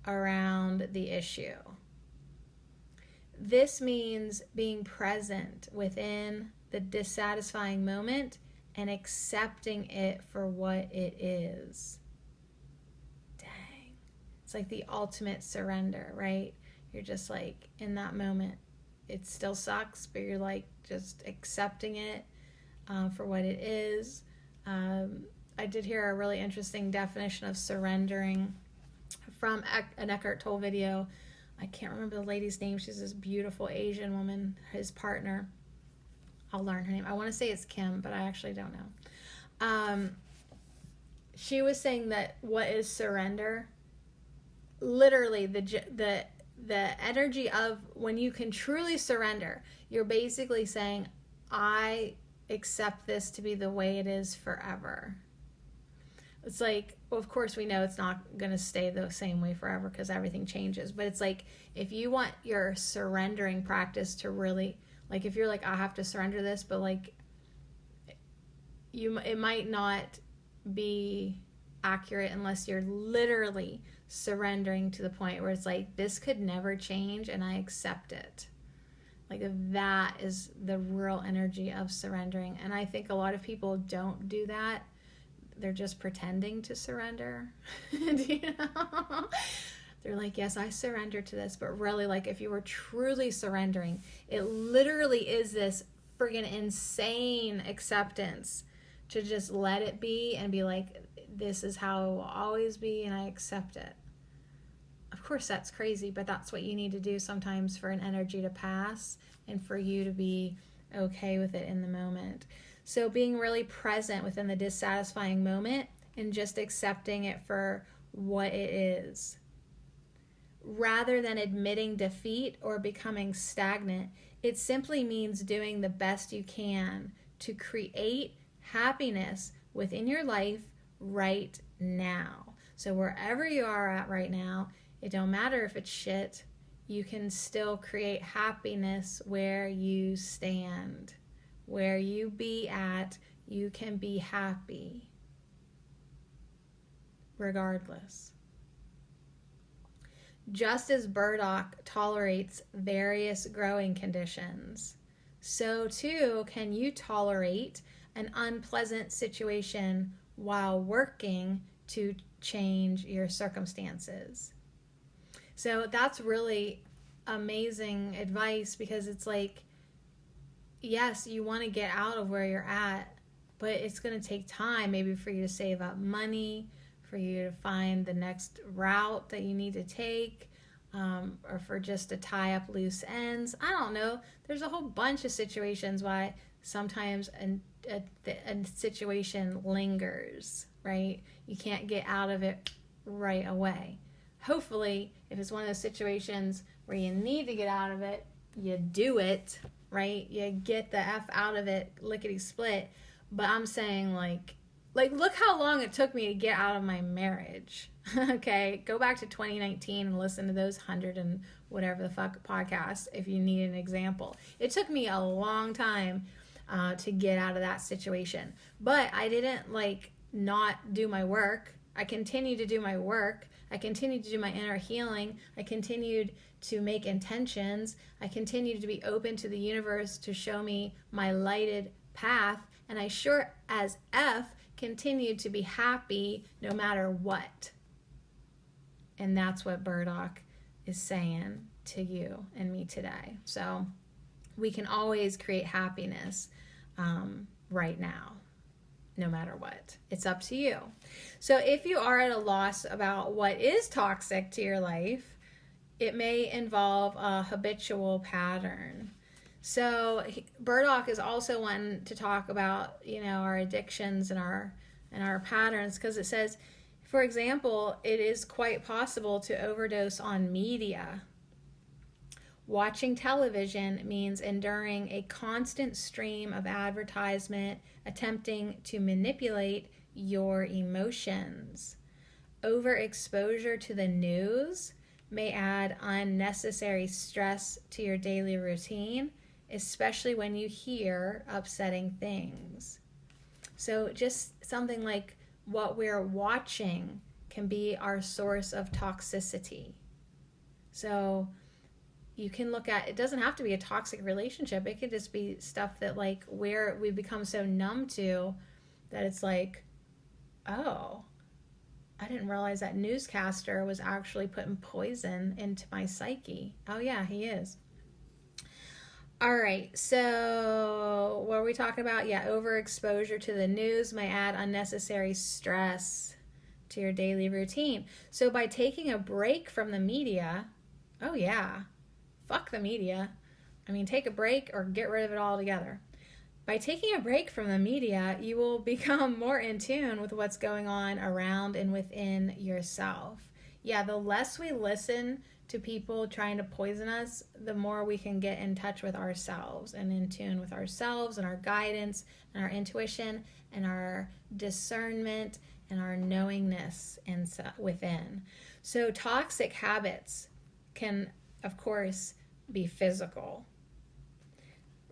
around the issue. This means being present within the dissatisfying moment and accepting it for what it is. Dang. It's like the ultimate surrender, right? You're just like, in that moment, it still sucks, but you're like just accepting it for what it is. I did hear a really interesting definition of surrendering from an Eckhart Tolle video. I can't remember the lady's name. She's this beautiful Asian woman, his partner. I'll learn her name. I want to say it's Kim, but I actually don't know. She was saying that what is surrender? Literally, the energy of when you can truly surrender, you're basically saying, I accept this to be the way it is forever. It's like, well, of course we know it's not going to stay the same way forever because everything changes. But it's like, if you want your surrendering practice to really, like, if you're like, I have to surrender this, but like, it might not be accurate unless you're literally surrendering to the point where it's like, this could never change and I accept it. Like, that is the real energy of surrendering. And I think a lot of people don't do that. They're just pretending to surrender. You know? They're like, yes, I surrender to this. But really, like, if you were truly surrendering, it literally is this friggin' insane acceptance to just let it be and be like, this is how it will always be and I accept it. Of course, that's crazy, but that's what you need to do sometimes for an energy to pass and for you to be okay with it in the moment. So being really present within the dissatisfying moment and just accepting it for what it is. Rather than admitting defeat or becoming stagnant, it simply means doing the best you can to create happiness within your life right now. So wherever you are at right now, it don't matter if it's shit, you can still create happiness where you stand. Where you be at, you can be happy regardless. Just as burdock tolerates various growing conditions, so too can you tolerate an unpleasant situation while working to change your circumstances. So that's really amazing advice, because it's like, yes, you want to get out of where you're at, but it's going to take time maybe for you to save up money, for you to find the next route that you need to take, or for just to tie up loose ends. I don't know. There's a whole bunch of situations why sometimes a situation lingers, right? You can't get out of it right away. Hopefully, if it's one of those situations where you need to get out of it, you do it, right? You get the F out of it, lickety split. But I'm saying like look how long it took me to get out of my marriage. Okay, go back to 2019 and listen to those 100 and whatever the fuck podcasts if you need an example. It took me a long time to get out of that situation, but I didn't like not do my work. I continued to do my work. I continued to do my inner healing. I continued to make intentions. I continued to be open to the universe to show me my lighted path. And I sure as F continued to be happy no matter what. And that's what Burdock is saying to you and me today. So we can always create happiness right now, no matter what. It's up to you. So if you are at a loss about what is toxic to your life, it may involve a habitual pattern. So Burdock is also one to talk about, our addictions and our patterns, because it says, for example, it is quite possible to overdose on media. Watching television means enduring a constant stream of advertisement attempting to manipulate your emotions. Overexposure to the news may add unnecessary stress to your daily routine, especially when you hear upsetting things. So just something like what we're watching can be our source of toxicity. So you can look at, it doesn't have to be a toxic relationship. It could just be stuff that like where we become so numb to that it's like, oh, I didn't realize that newscaster was actually putting poison into my psyche. Oh yeah, he is. All right, so what are we talking about? Yeah, overexposure to the news may add unnecessary stress to your daily routine. So by taking a break from the media, oh yeah, fuck the media. I mean, take a break or get rid of it altogether. By taking a break from the media, you will become more in tune with what's going on around and within yourself. Yeah, the less we listen to people trying to poison us, the more we can get in touch with ourselves and in tune with ourselves and our guidance and our intuition and our discernment and our knowingness within. So toxic habits can, of course, be physical,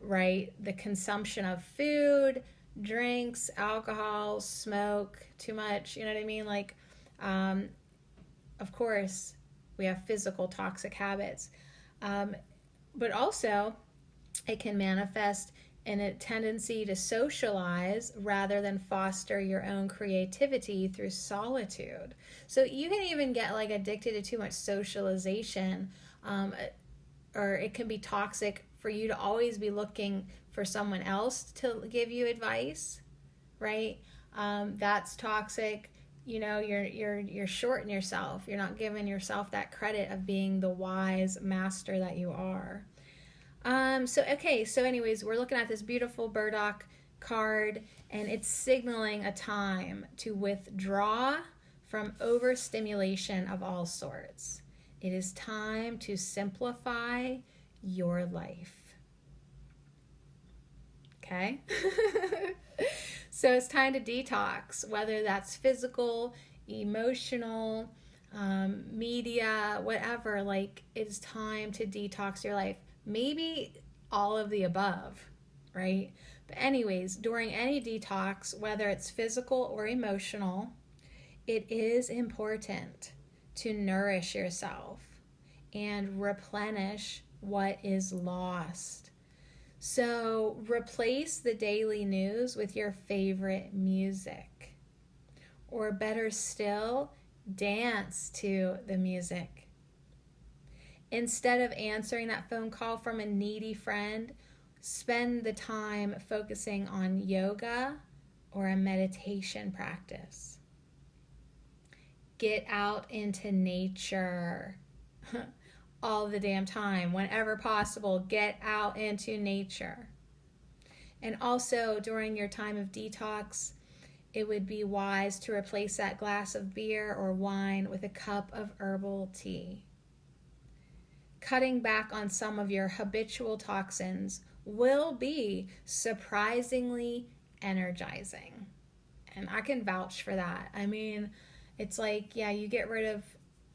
right? The consumption of food, drinks, alcohol, smoke, too much, you know what I mean? Like, of course, we have physical toxic habits. But also, it can manifest in a tendency to socialize rather than foster your own creativity through solitude. So you can even get like addicted to too much socialization, or it can be toxic for you to always be looking for someone else to give you advice, right? That's toxic. You're shorting yourself. You're not giving yourself that credit of being the wise master that you are. So anyways, we're looking at this beautiful Burdock card, and it's signaling a time to withdraw from overstimulation of all sorts. It is time to simplify your life. Okay? So it's time to detox, whether that's physical, emotional, media, whatever. Like, it's time to detox your life. Maybe all of the above, right? But anyways, during any detox, whether it's physical or emotional, it is important to nourish yourself and replenish what is lost. So replace the daily news with your favorite music. Or better still, dance to the music. Instead of answering that phone call from a needy friend, spend the time focusing on yoga or a meditation practice. Get out into nature. All the damn time, whenever possible, get out into nature. And also during your time of detox, it would be wise to replace that glass of beer or wine with a cup of herbal tea. cutting back on some of your habitual toxins will be surprisingly energizing. And I can vouch for that. I mean, it's like, yeah, you get rid of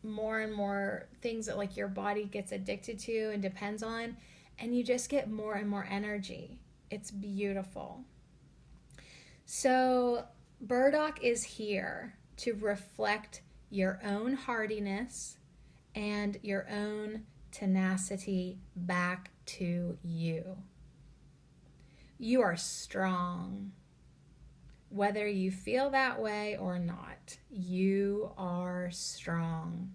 more and more things that like your body gets addicted to and depends on, and you just get more and more energy. It's beautiful. So burdock is here to reflect your own hardiness and your own tenacity back to you. You are strong. Whether you feel that way or not, you are strong.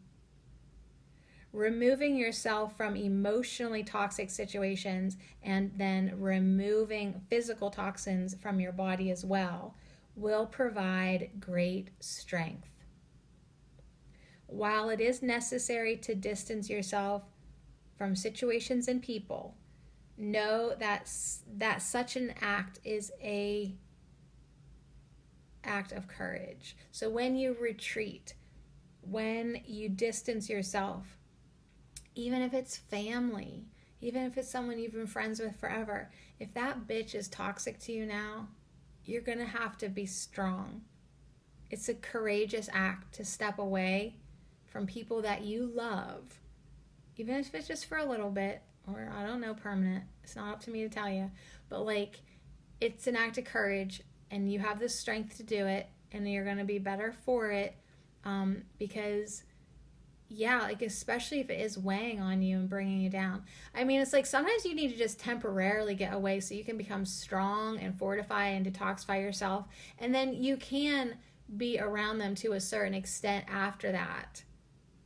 Removing yourself from emotionally toxic situations and then removing physical toxins from your body as well will provide great strength. While it is necessary to distance yourself from situations and people, know that such an act is a act of courage. So when you retreat, when you distance yourself, even if it's family, even if it's someone you've been friends with forever, if that bitch is toxic to you now, you're going to have to be strong. It's a courageous act to step away from people that you love, even if it's just for a little bit, or I don't know, permanent. It's not up to me to tell you, but like, it's an act of courage, and you have the strength to do it, and you're going to be better for it, because yeah, like especially if it is weighing on you and bringing you down. I mean, it's like sometimes you need to just temporarily get away so you can become strong and fortify and detoxify yourself, and then you can be around them to a certain extent after that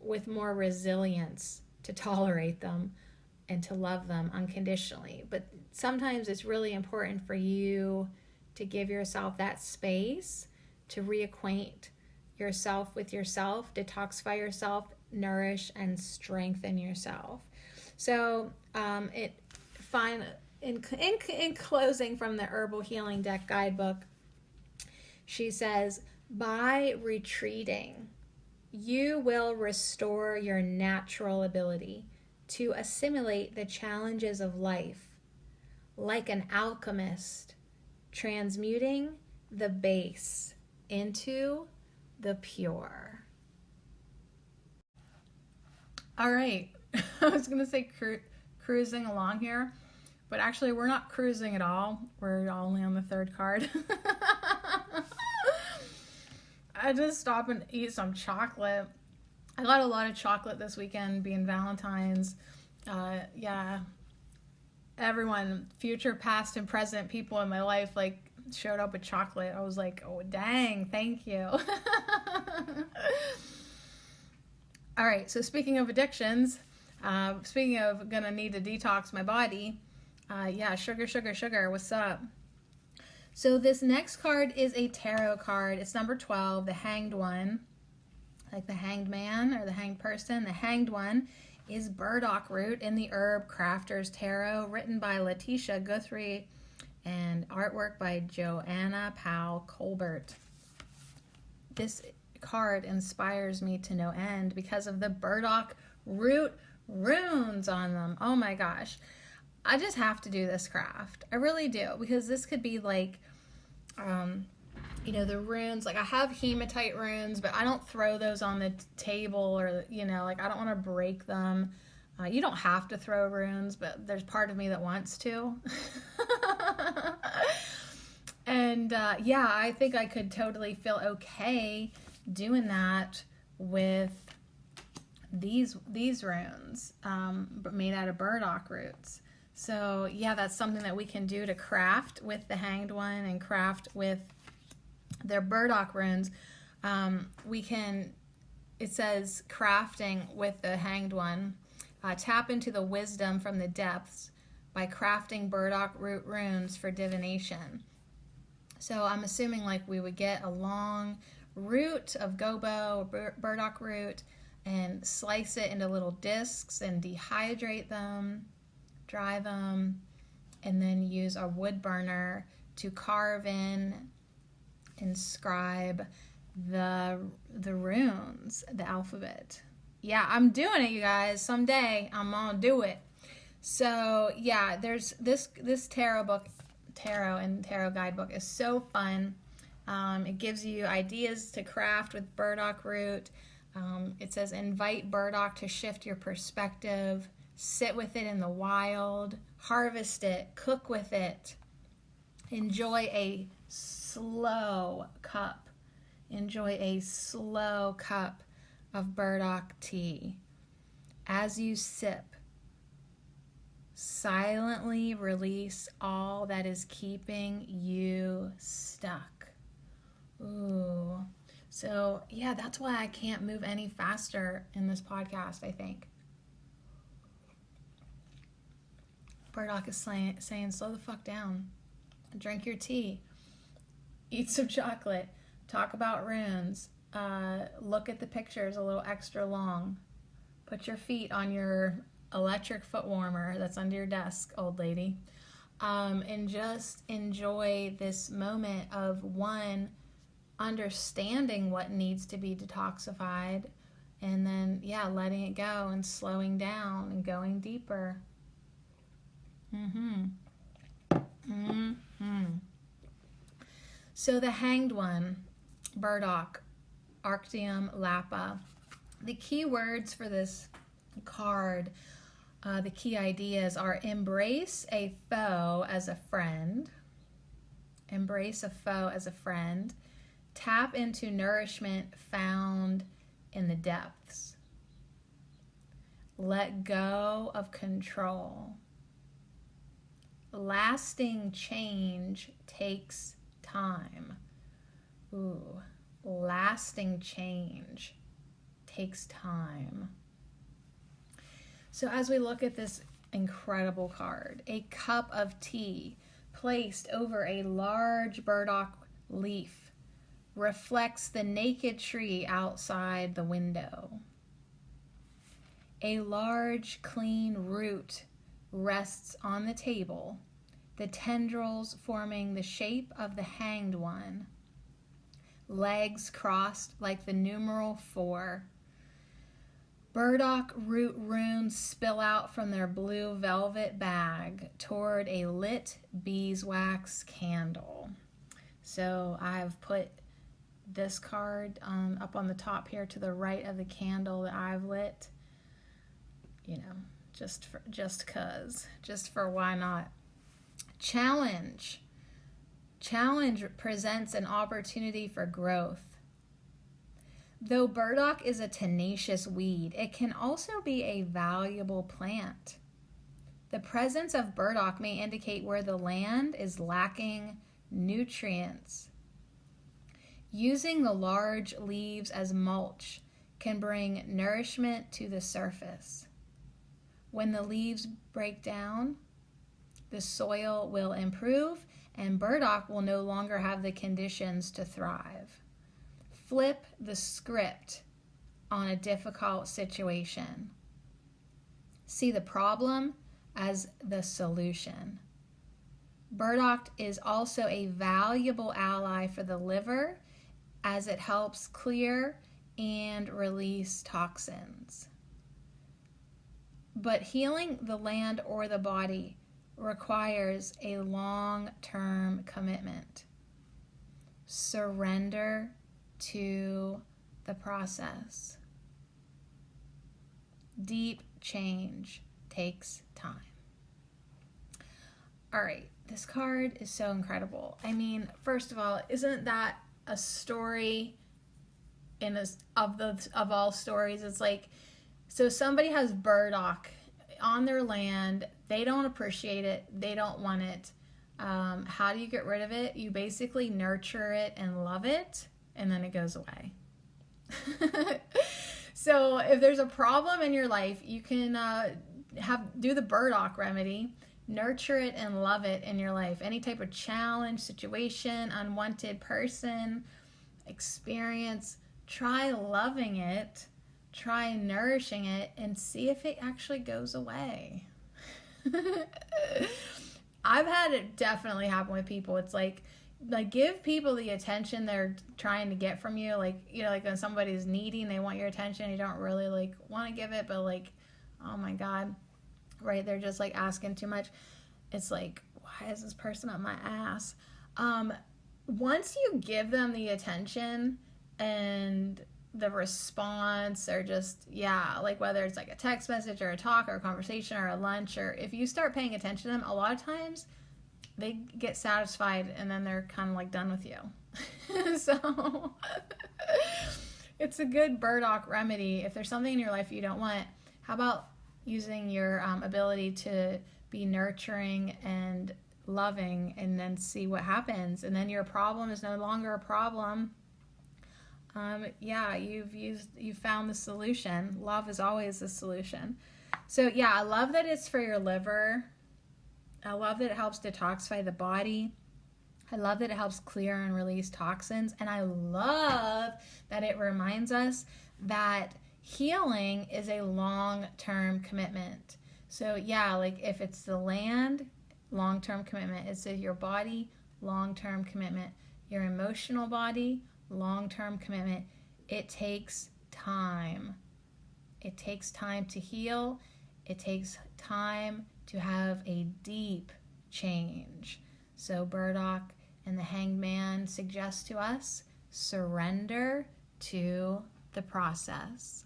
with more resilience to tolerate them and to love them unconditionally. But sometimes it's really important for you to give yourself that space to reacquaint yourself with yourself, detoxify yourself, nourish and strengthen yourself. So in closing from the Herbal Healing Deck Guidebook, she says, by retreating, you will restore your natural ability to assimilate the challenges of life, like an alchemist transmuting the base into the pure. All right, I was going to say cruising along here, but actually we're not cruising at all. We're only on the third card. I just stopped and eat some chocolate. I got a lot of chocolate this weekend, being Valentine's. Yeah, everyone, future, past, and present people in my life, like, showed up with chocolate. I was like, oh, dang, thank you. All right, so speaking of addictions, speaking of gonna need to detox my body, yeah, sugar, what's up? So this next card is a tarot card. It's number 12, the Hanged One, like the hanged man or the hanged person. The Hanged One is burdock root in the Herb Crafters Tarot, written by Letitia Guthrie and artwork by Joanna Powell Colbert. This card inspires me to no end because of the burdock root runes on them. Oh my gosh. I just have to do this craft. I really do, because this could be like, you know, the runes. Like, I have hematite runes, but I don't throw those on the table, or, you know, like, I don't want to break them. You don't have to throw runes, but there's part of me that wants to. And yeah, I think I could totally feel okay doing that with these runes, but made out of burdock roots. So yeah, that's something that we can do to craft with the Hanged One and craft with their burdock runes. We can, it says, crafting with the Hanged One, tap into the wisdom from the depths by crafting burdock root runes for divination. So I'm assuming like we would get a long root of gobo, burdock root, and slice it into little discs and dehydrate them, dry them, and then use a wood burner to carve in, inscribe the runes, the alphabet, Yeah, I'm doing it, you guys. Someday I'm gonna do it. So yeah, there's this tarot and tarot guidebook is so fun. It gives you ideas to craft with burdock root. It says invite burdock to shift your perspective, sit with it in the wild, harvest it, cook with it. Enjoy a slow cup. Enjoy a slow cup of burdock tea. As you sip, silently release all that is keeping you stuck. Ooh. So, yeah, that's why I can't move any faster in this podcast, I think. Burdock is saying, slow the fuck down. Drink your tea. Eat some chocolate. Talk about runes. Look at the pictures a little extra long. Put your feet on your electric foot warmer that's under your desk, old lady. And just enjoy this moment of one, understanding what needs to be detoxified, and then, yeah, letting it go and slowing down and going deeper. So the Hanged One, burdock, Arctium lapa. The key words for this card, the key ideas are embrace a foe as a friend. Embrace a foe as a friend. Tap into nourishment found in the depths. Let go of control. Lasting change takes time. Ooh, lasting change takes time. So as we look at this incredible card, a cup of tea placed over a large burdock leaf reflects the naked tree outside the window. A large, clean root rests on the table, the tendrils forming the shape of the Hanged One. Legs crossed like the numeral 4. Burdock root runes spill out from their blue velvet bag toward a lit beeswax candle. So I've put this card up on the top here to the right of the candle that I've lit. You know, just for why not. Challenge. Challenge presents an opportunity for growth. Though burdock is a tenacious weed, it can also be a valuable plant. The presence of burdock may indicate where the land is lacking nutrients. Using the large leaves as mulch can bring nourishment to the surface. When the leaves break down, the soil will improve and burdock will no longer have the conditions to thrive. Flip the script on a difficult situation. See the problem as the solution. Burdock is also a valuable ally for the liver as it helps clear and release toxins. But healing the land or the body requires a long-term commitment. Surrender to the process. Deep change takes time. All right, this card is so incredible. I mean, first of all, isn't that a story of all stories? It's like, so somebody has burdock on their land. They don't appreciate it. They don't want it. How do you get rid of it? You basically nurture it and love it, and then it goes away. So if there's a problem in your life, you can do the burdock remedy. Nurture it and love it in your life. Any type of challenge, situation, unwanted person, experience, try loving it, try nourishing it, and see if it actually goes away. I've had it definitely happen with people. It's like, like give people the attention they're trying to get from you. Like, you know, like when somebody's needy and they want your attention, you don't really like want to give it, but like, oh my God, right? They're just like asking too much. It's like, why is this person up my ass? Once you give them the attention and the response, or just, yeah, like whether it's like a text message or a talk or a conversation or a lunch, or if you start paying attention to them, a lot of times they get satisfied and then they're kind of like done with you. So it's a good burdock remedy. If there's something in your life you don't want, how about using your ability to be nurturing and loving, and then see what happens, and then your problem is no longer a problem. Yeah, you've found the solution. Love is always the solution. So yeah, I love that it's for your liver. I love that it helps detoxify the body. I love that it helps clear and release toxins. And I love that it reminds us that healing is a long-term commitment. So yeah, like if it's the land, long-term commitment. It's your body, long-term commitment. Your emotional body, long-term commitment. It takes time. It takes time to heal. It takes time to have a deep change. So Burdock and the Hanged Man suggest to us, surrender to the process.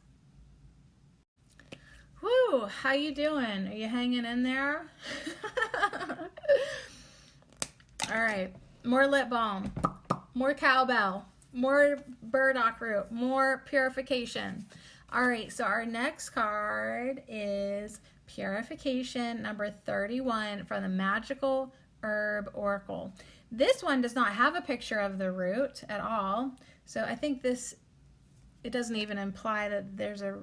Woo, how you doing? Are you hanging in there? All right, more lip balm, more cowbell, more burdock root, more purification. All right, so our next card is Purification, number 31 from the Magical Herb Oracle. This one does not have a picture of the root at all. So I think this, it doesn't even imply that there's a,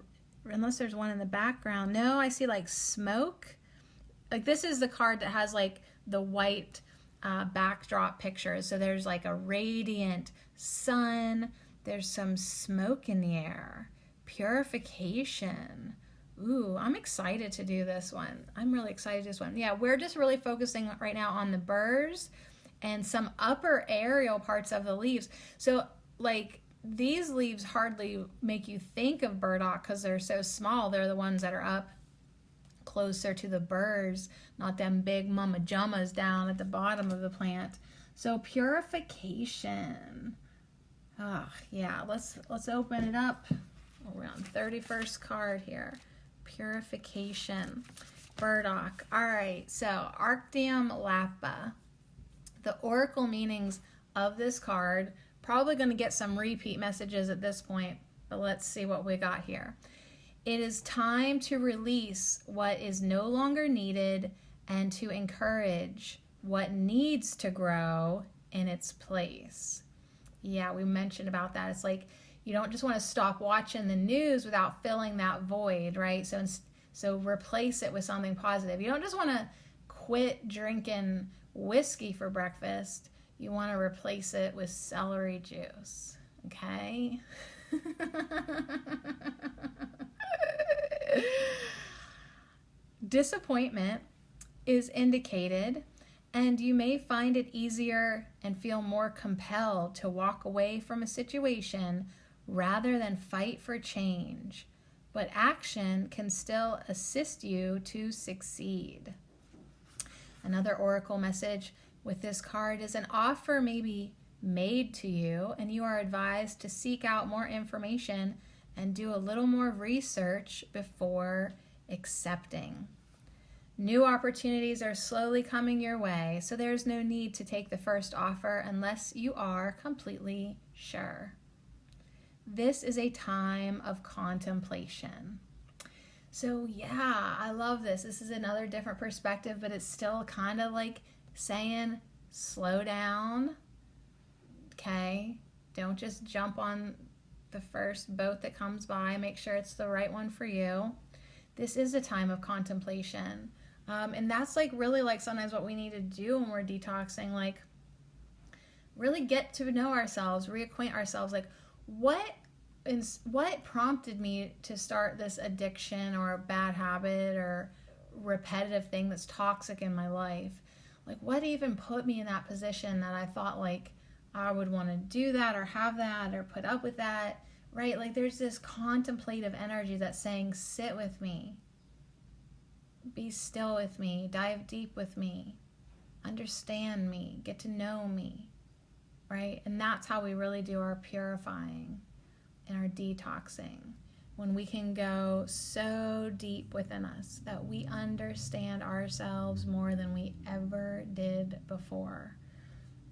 unless there's one in the background. No, I see like smoke. Like this is the card that has like the white backdrop pictures. So there's like a radiant sun. There's some smoke in the air. Purification. Ooh, I'm excited to do this one. I'm really excited to do this one. Yeah, we're just really focusing right now on the burrs and some upper aerial parts of the leaves. So like these leaves hardly make you think of burdock because they're so small. They're the ones that are up closer to the burrs, not them big mama jummas down at the bottom of the plant. So purification. Oh, yeah, let's open it up. We're on 31st card here. Purification. Burdock. All right, so Arctium Lapa. The oracle meanings of this card, probably going to get some repeat messages at this point, but let's see what we got here. It is time to release what is no longer needed and to encourage what needs to grow in its place. Yeah, we mentioned about that. It's like you don't just want to stop watching the news without filling that void, right? So replace it with something positive. You don't just want to quit drinking whiskey for breakfast. You want to replace it with celery juice, okay? Disappointment is indicated, and you may find it easier and feel more compelled to walk away from a situation rather than fight for change. But action can still assist you to succeed. Another oracle message with this card is an offer may be made to you, and you are advised to seek out more information and do a little more research before accepting. New opportunities are slowly coming your way, so there's no need to take the first offer unless you are completely sure. This is a time of contemplation. So yeah, I love this. This is another different perspective, but it's still kind of like saying, slow down, okay? Don't just jump on the first boat that comes by. Make sure it's the right one for you. This is a time of contemplation. And that's like really like sometimes what we need to do when we're detoxing, like really get to know ourselves, reacquaint ourselves, like what prompted me to start this addiction or a bad habit or repetitive thing that's toxic in my life? Like, what even put me in that position that I thought like I would want to do that or have that or put up with that, right? Like, there's this contemplative energy that's saying, sit with me, be still with me, dive deep with me, understand me, get to know me, right? And that's how we really do our purifying and our detoxing. When we can go so deep within us that we understand ourselves more than we ever did before.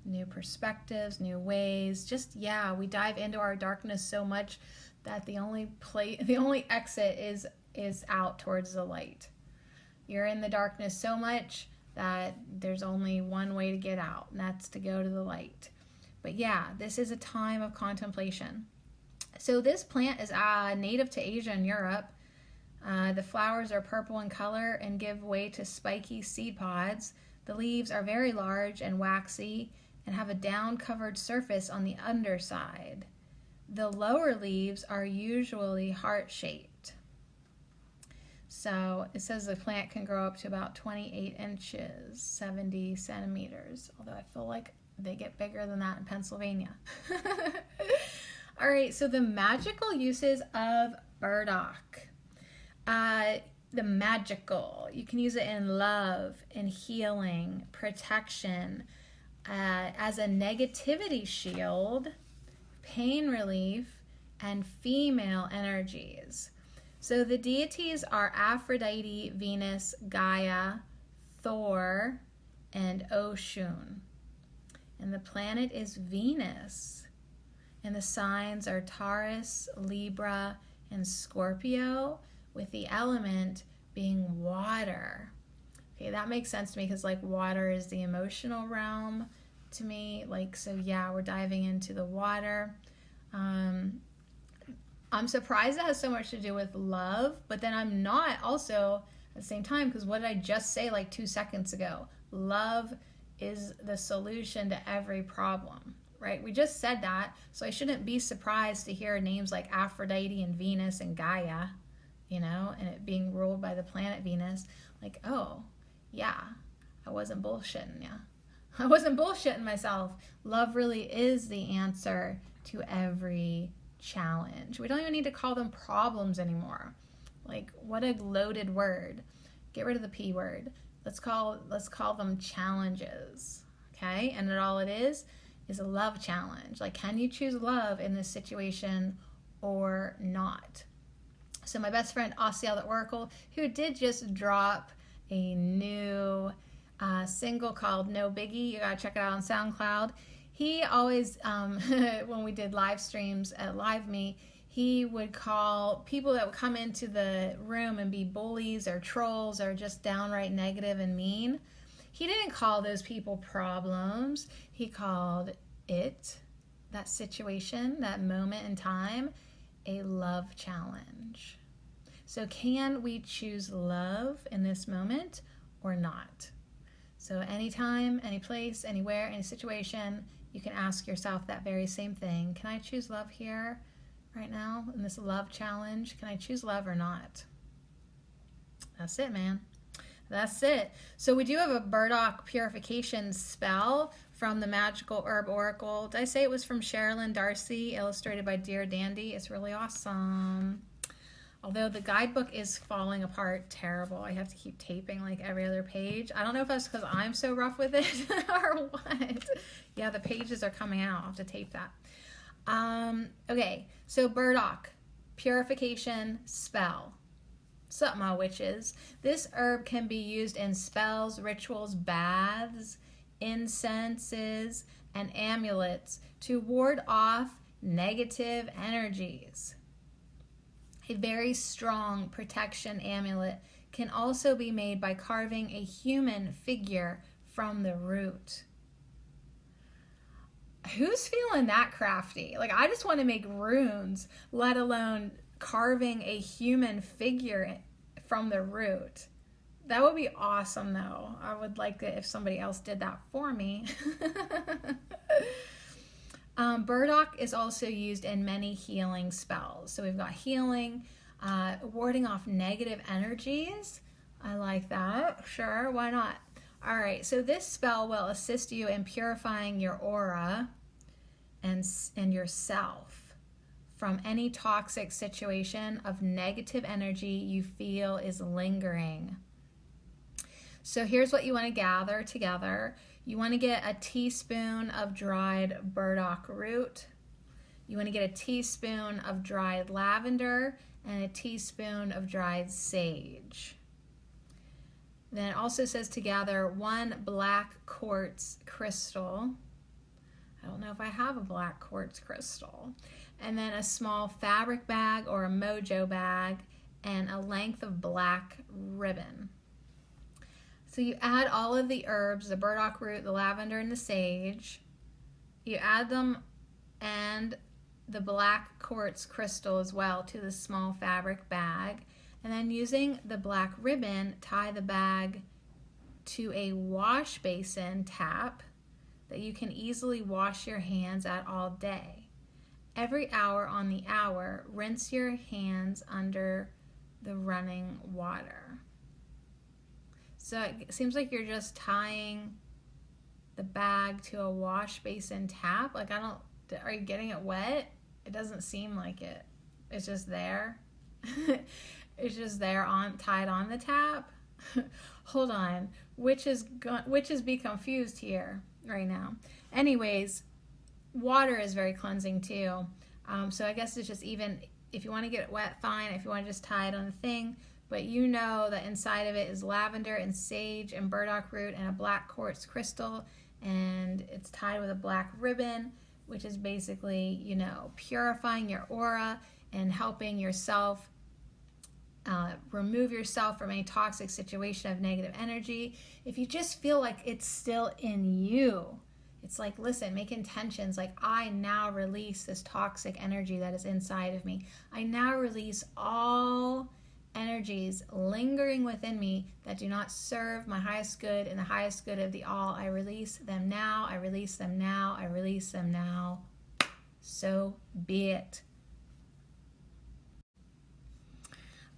New perspectives, new ways, just, yeah, we dive into our darkness so much that the only exit is out towards the light. You're in the darkness so much that there's only one way to get out, and that's to go to the light. But yeah, this is a time of contemplation. So this plant is native to Asia and Europe. The flowers are purple in color and give way to spiky seed pods. The leaves are very large and waxy and have a down-covered surface on the underside. The lower leaves are usually heart-shaped. So it says the plant can grow up to about 28 inches, 70 centimeters, although I feel like they get bigger than that in Pennsylvania. All right, so the magical uses of burdock. The magical, you can use it in love, in healing, protection, as a negativity shield, pain relief, and female energies. So the deities are Aphrodite, Venus, Gaia, Thor, and Oshun. And the planet is Venus. And the signs are Taurus, Libra, and Scorpio, with the element being water. Okay, that makes sense to me because like water is the emotional realm to me. Like, so yeah, we're diving into the water. I'm surprised it has so much to do with love, but then I'm not also at the same time, because what did I just say like 2 seconds ago? Love is the solution to every problem. Right? We just said that, so I shouldn't be surprised to hear names like Aphrodite and Venus and Gaia, you know, and it being ruled by the planet Venus. Like, oh, yeah, I wasn't bullshitting ya. I wasn't bullshitting myself. Love really is the answer to every challenge. We don't even need to call them problems anymore. Like, what a loaded word. Get rid of the P word. Let's call them challenges, okay? And all it is a love challenge. Like, can you choose love in this situation or not? So my best friend, Osceola the Oracle, who did just drop a new single called No Biggie, you gotta check it out on SoundCloud. He always, when we did live streams at Live Me, he would call people that would come into the room and be bullies or trolls or just downright negative and mean. He didn't call those people problems. He called it, that situation, that moment in time, a love challenge. So can we choose love in this moment or not? So anytime, any place, anywhere, any situation, you can ask yourself that very same thing. Can I choose love here, right now, in this love challenge? Can I choose love or not? That's it, man. That's it. So we do have a burdock purification spell from the Magical Herb Oracle. Did I say it was from Sherilyn Darcy, illustrated by Dear Dandy? It's really awesome. Although the guidebook is falling apart terrible. I have to keep taping like every other page. I don't know if that's because I'm so rough with it or what. Yeah, the pages are coming out. I'll have to tape that. Okay, so burdock, purification spell. Sup, my witches. This herb can be used in spells, rituals, baths, incenses, and amulets to ward off negative energies. A very strong protection amulet can also be made by carving a human figure from the root. Who's feeling that crafty? Like, I just want to make runes, let alone carving a human figure from the root. That would be awesome, though. I would like it if somebody else did that for me. Burdock is also used in many healing spells. So we've got healing, warding off negative energies. I like that. Sure, why not? All right, so this spell will assist you in purifying your aura and yourself from any toxic situation of negative energy you feel is lingering. So here's what you want to gather together. You want to get a teaspoon of dried burdock root. You want to get a teaspoon of dried lavender and a teaspoon of dried sage. Then it also says to gather 1 black quartz crystal. I don't know if I have a black quartz crystal. And then a small fabric bag or a mojo bag and a length of black ribbon. So you add all of the herbs, the burdock root, the lavender, and the sage. You add them and the black quartz crystal as well to the small fabric bag. And then using the black ribbon, tie the bag to a wash basin tap that you can easily wash your hands at all day. Every hour on the hour, rinse your hands under the running water. So it seems like you're just tying the bag to a wash basin tap. Like, are you getting it wet? It doesn't seem like it. It's just there. It's just there tied on the tap. Hold on. Which is be confused here right now. Anyways, water is very cleansing too. So I guess it's just, even if you want to get it wet, fine. If you want to just tie it on the thing, but you know that inside of it is lavender and sage and burdock root and a black quartz crystal, and it's tied with a black ribbon, which is basically, you know, purifying your aura and helping yourself remove yourself from any toxic situation of negative energy. If you just feel like it's still in you, it's like, listen, make intentions like, I now release this toxic energy that is inside of me. I now release all energies lingering within me that do not serve my highest good and the highest good of the all. I release them now. I release them now. I release them now. So be it.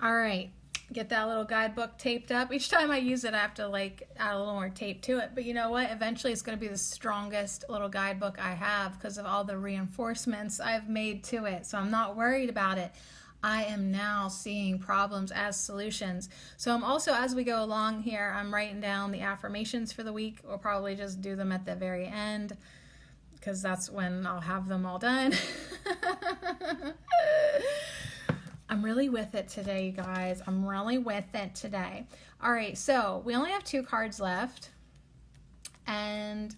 All right, get that little guidebook taped up. Each time I use it, I have to like add a little more tape to it. But you know what? Eventually it's going to be the strongest little guidebook I have because of all the reinforcements I've made to it. So I'm not worried about it. I am now seeing problems as solutions. So I'm also, as we go along here, I'm writing down the affirmations for the week. We'll probably just do them at the very end because that's when I'll have them all done. I'm really with it today, you guys. I'm really with it today. All right, so we only have 2 cards left. And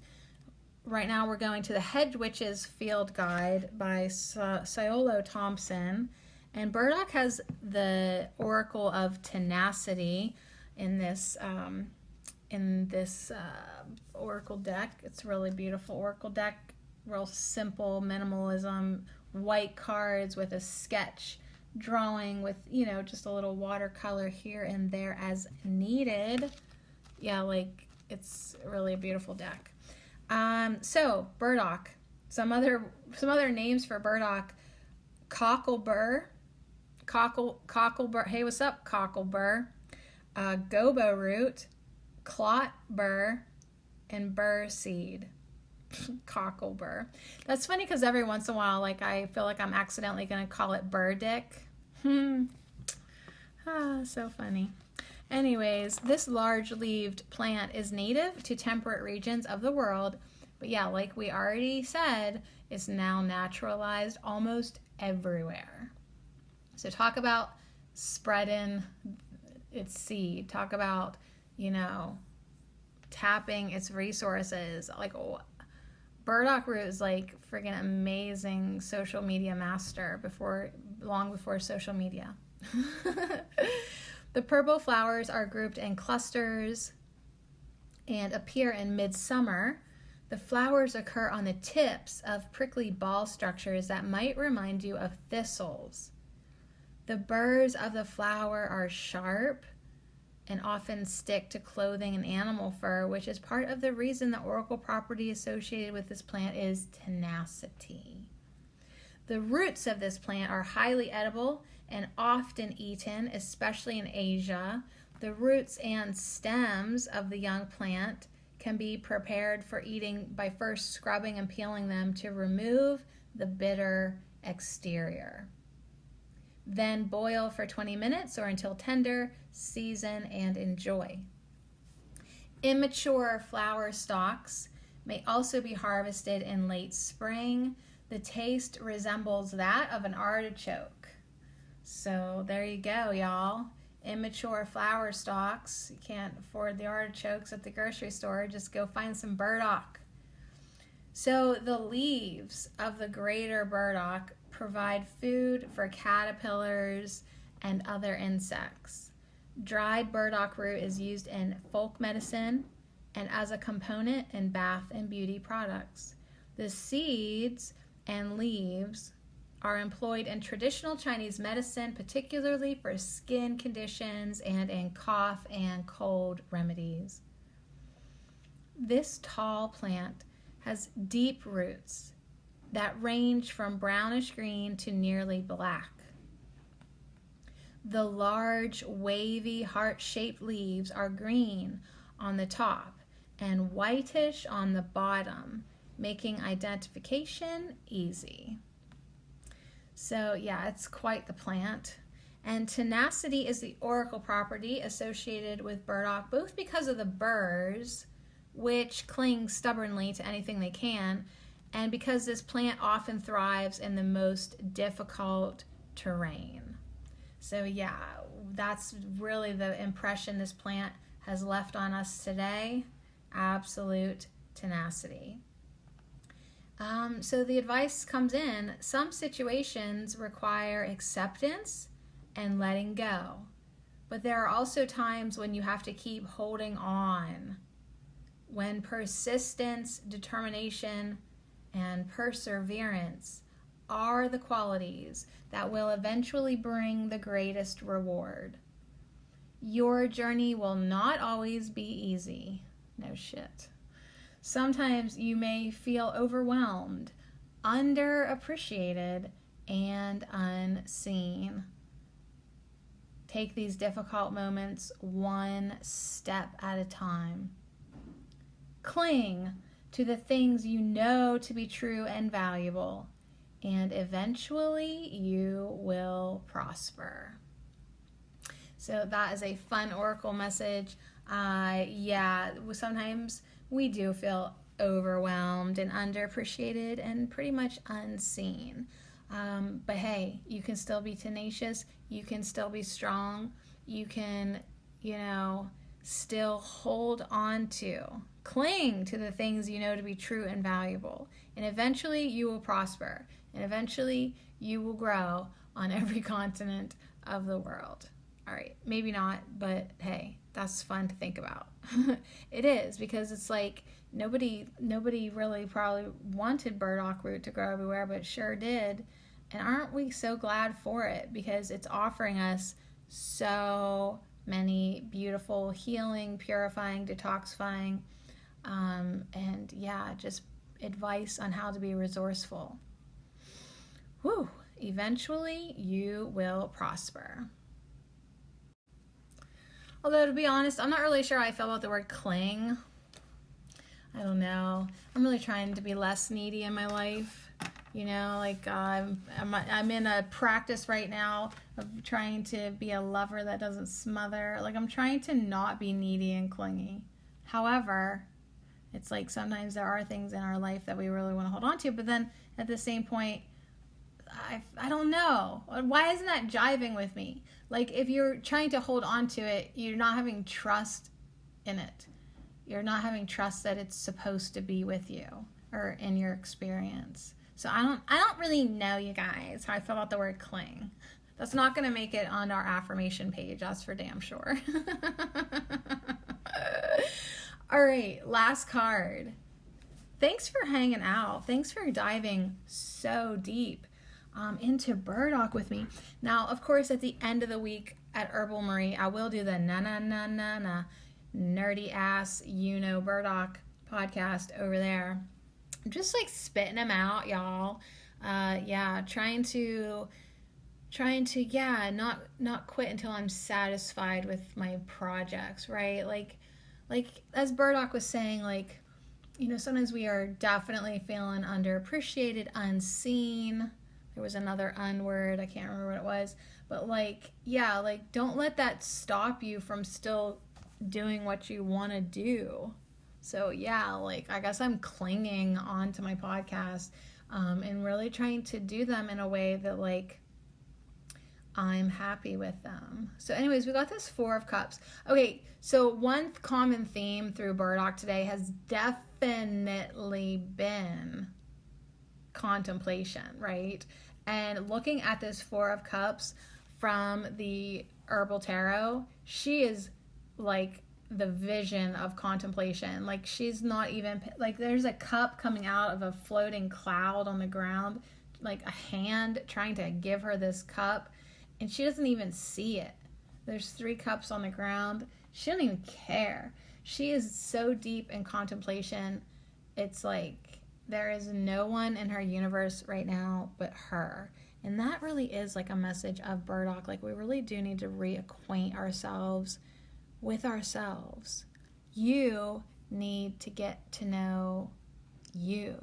right now we're going to the Hedge Witch's Field Guide by Ciolo Thompson. And Burdock has the Oracle of Tenacity in this Oracle deck. It's a really beautiful Oracle deck. Real simple minimalism, white cards with a sketch drawing with, you know, just a little watercolor here and there as needed. Yeah, like, it's really a beautiful deck. So burdock, some other names for burdock: cocklebur, hey, what's up, cocklebur, gobo root, clot burr, and burr seed. Cocklebur. That's funny because every once in a while, like, I feel like I'm accidentally going to call it burdick. So funny. Anyways, this large-leaved plant is native to temperate regions of the world, but yeah, like we already said, it's now naturalized almost everywhere. So talk about spreading its seed. Talk about, you know, tapping its resources. Like, burdock root is like friggin' amazing social media master long before social media. The purple flowers are grouped in clusters and appear in midsummer. The flowers occur on the tips of prickly ball structures that might remind you of thistles. The burrs of the flower are sharp and often stick to clothing and animal fur, which is part of the reason the oracle property associated with this plant is tenacity. The roots of this plant are highly edible and often eaten, especially in Asia. The roots and stems of the young plant can be prepared for eating by first scrubbing and peeling them to remove the bitter exterior. Then boil for 20 minutes or until tender, season, and enjoy. Immature flower stalks may also be harvested in late spring. The taste resembles that of an artichoke. So there you go, y'all. Immature flower stalks. You can't afford the artichokes at the grocery store. Just go find some burdock. So the leaves of the greater burdock provide food for caterpillars and other insects. Dried burdock root is used in folk medicine and as a component in bath and beauty products. The seeds and leaves are employed in traditional Chinese medicine, particularly for skin conditions and in cough and cold remedies. This tall plant has deep roots that range from brownish green to nearly black. The large, wavy, heart-shaped leaves are green on the top and whitish on the bottom, making identification easy. So yeah, it's quite the plant. And tenacity is the oracle property associated with burdock, both because of the burrs, which cling stubbornly to anything they can, and because this plant often thrives in the most difficult terrain. So yeah, that's really the impression this plant has left on us today. Absolute tenacity. So the advice comes in. Some situations require acceptance and letting go. But there are also times when you have to keep holding on. When persistence, determination, and perseverance are the qualities that will eventually bring the greatest reward. Your journey will not always be easy. No shit. Sometimes you may feel overwhelmed, underappreciated, and unseen. Take these difficult moments one step at a time. Cling to the things you know to be true and valuable, and eventually you will prosper. So that is a fun oracle message. Sometimes we do feel overwhelmed and underappreciated and pretty much unseen. But hey, you can still be tenacious. You can still be strong. You can, still hold on to, cling to the things you know to be true and valuable. And eventually you will prosper. And eventually you will grow on every continent of the world. All right, maybe not, but hey, that's fun to think about. It is, because it's like nobody really probably wanted burdock root to grow everywhere, but it sure did. And aren't we so glad for it? Because it's offering us so many beautiful healing, purifying, detoxifying, and just advice on how to be resourceful. Whew, eventually you will prosper. Although, to be honest, I'm not really sure how I feel about the word cling. I don't know. I'm really trying to be less needy in my life. I'm in a practice right now of trying to be a lover that doesn't smother. Like, I'm trying to not be needy and clingy. However, it's like sometimes there are things in our life that we really want to hold on to, but then at the same point, I don't know. Why isn't that jiving with me? Like, if you're trying to hold on to it, you're not having trust in it. You're not having trust that it's supposed to be with you or in your experience. So I don't really know, you guys, how I feel about the word cling. That's not going to make it on our affirmation page. That's for damn sure. All right, last card. Thanks for hanging out. Thanks for diving so deep into burdock with me. Now, of course, at the end of the week at Herbal Marie, I will do the na nerdy ass burdock podcast over there. I'm just like spitting them out, y'all. Trying to trying to, not quit until I'm satisfied with my projects, right? Like as Burdock was saying, like, sometimes we are definitely feeling underappreciated, unseen. There was another word, I can't remember what it was. But like, don't let that stop you from still doing what you want to do. So like, I guess I'm clinging on to my podcast, and really trying to do them in a way that, like, I'm happy with them. So anyways, we got this Four of Cups. Okay, so one common theme through Burdock today has definitely been contemplation, right? And looking at this Four of Cups from the Herbal Tarot, she is like the vision of contemplation. Like, she's not even, like, there's a cup coming out of a floating cloud on the ground, like a hand trying to give her this cup, and she doesn't even see it. There's 3 cups on the ground. She doesn't even care. She is so deep in contemplation. It's like there is no one in her universe right now but her. And that really is like a message of Burdock. Like, we really do need to reacquaint ourselves with ourselves. You need to get to know you.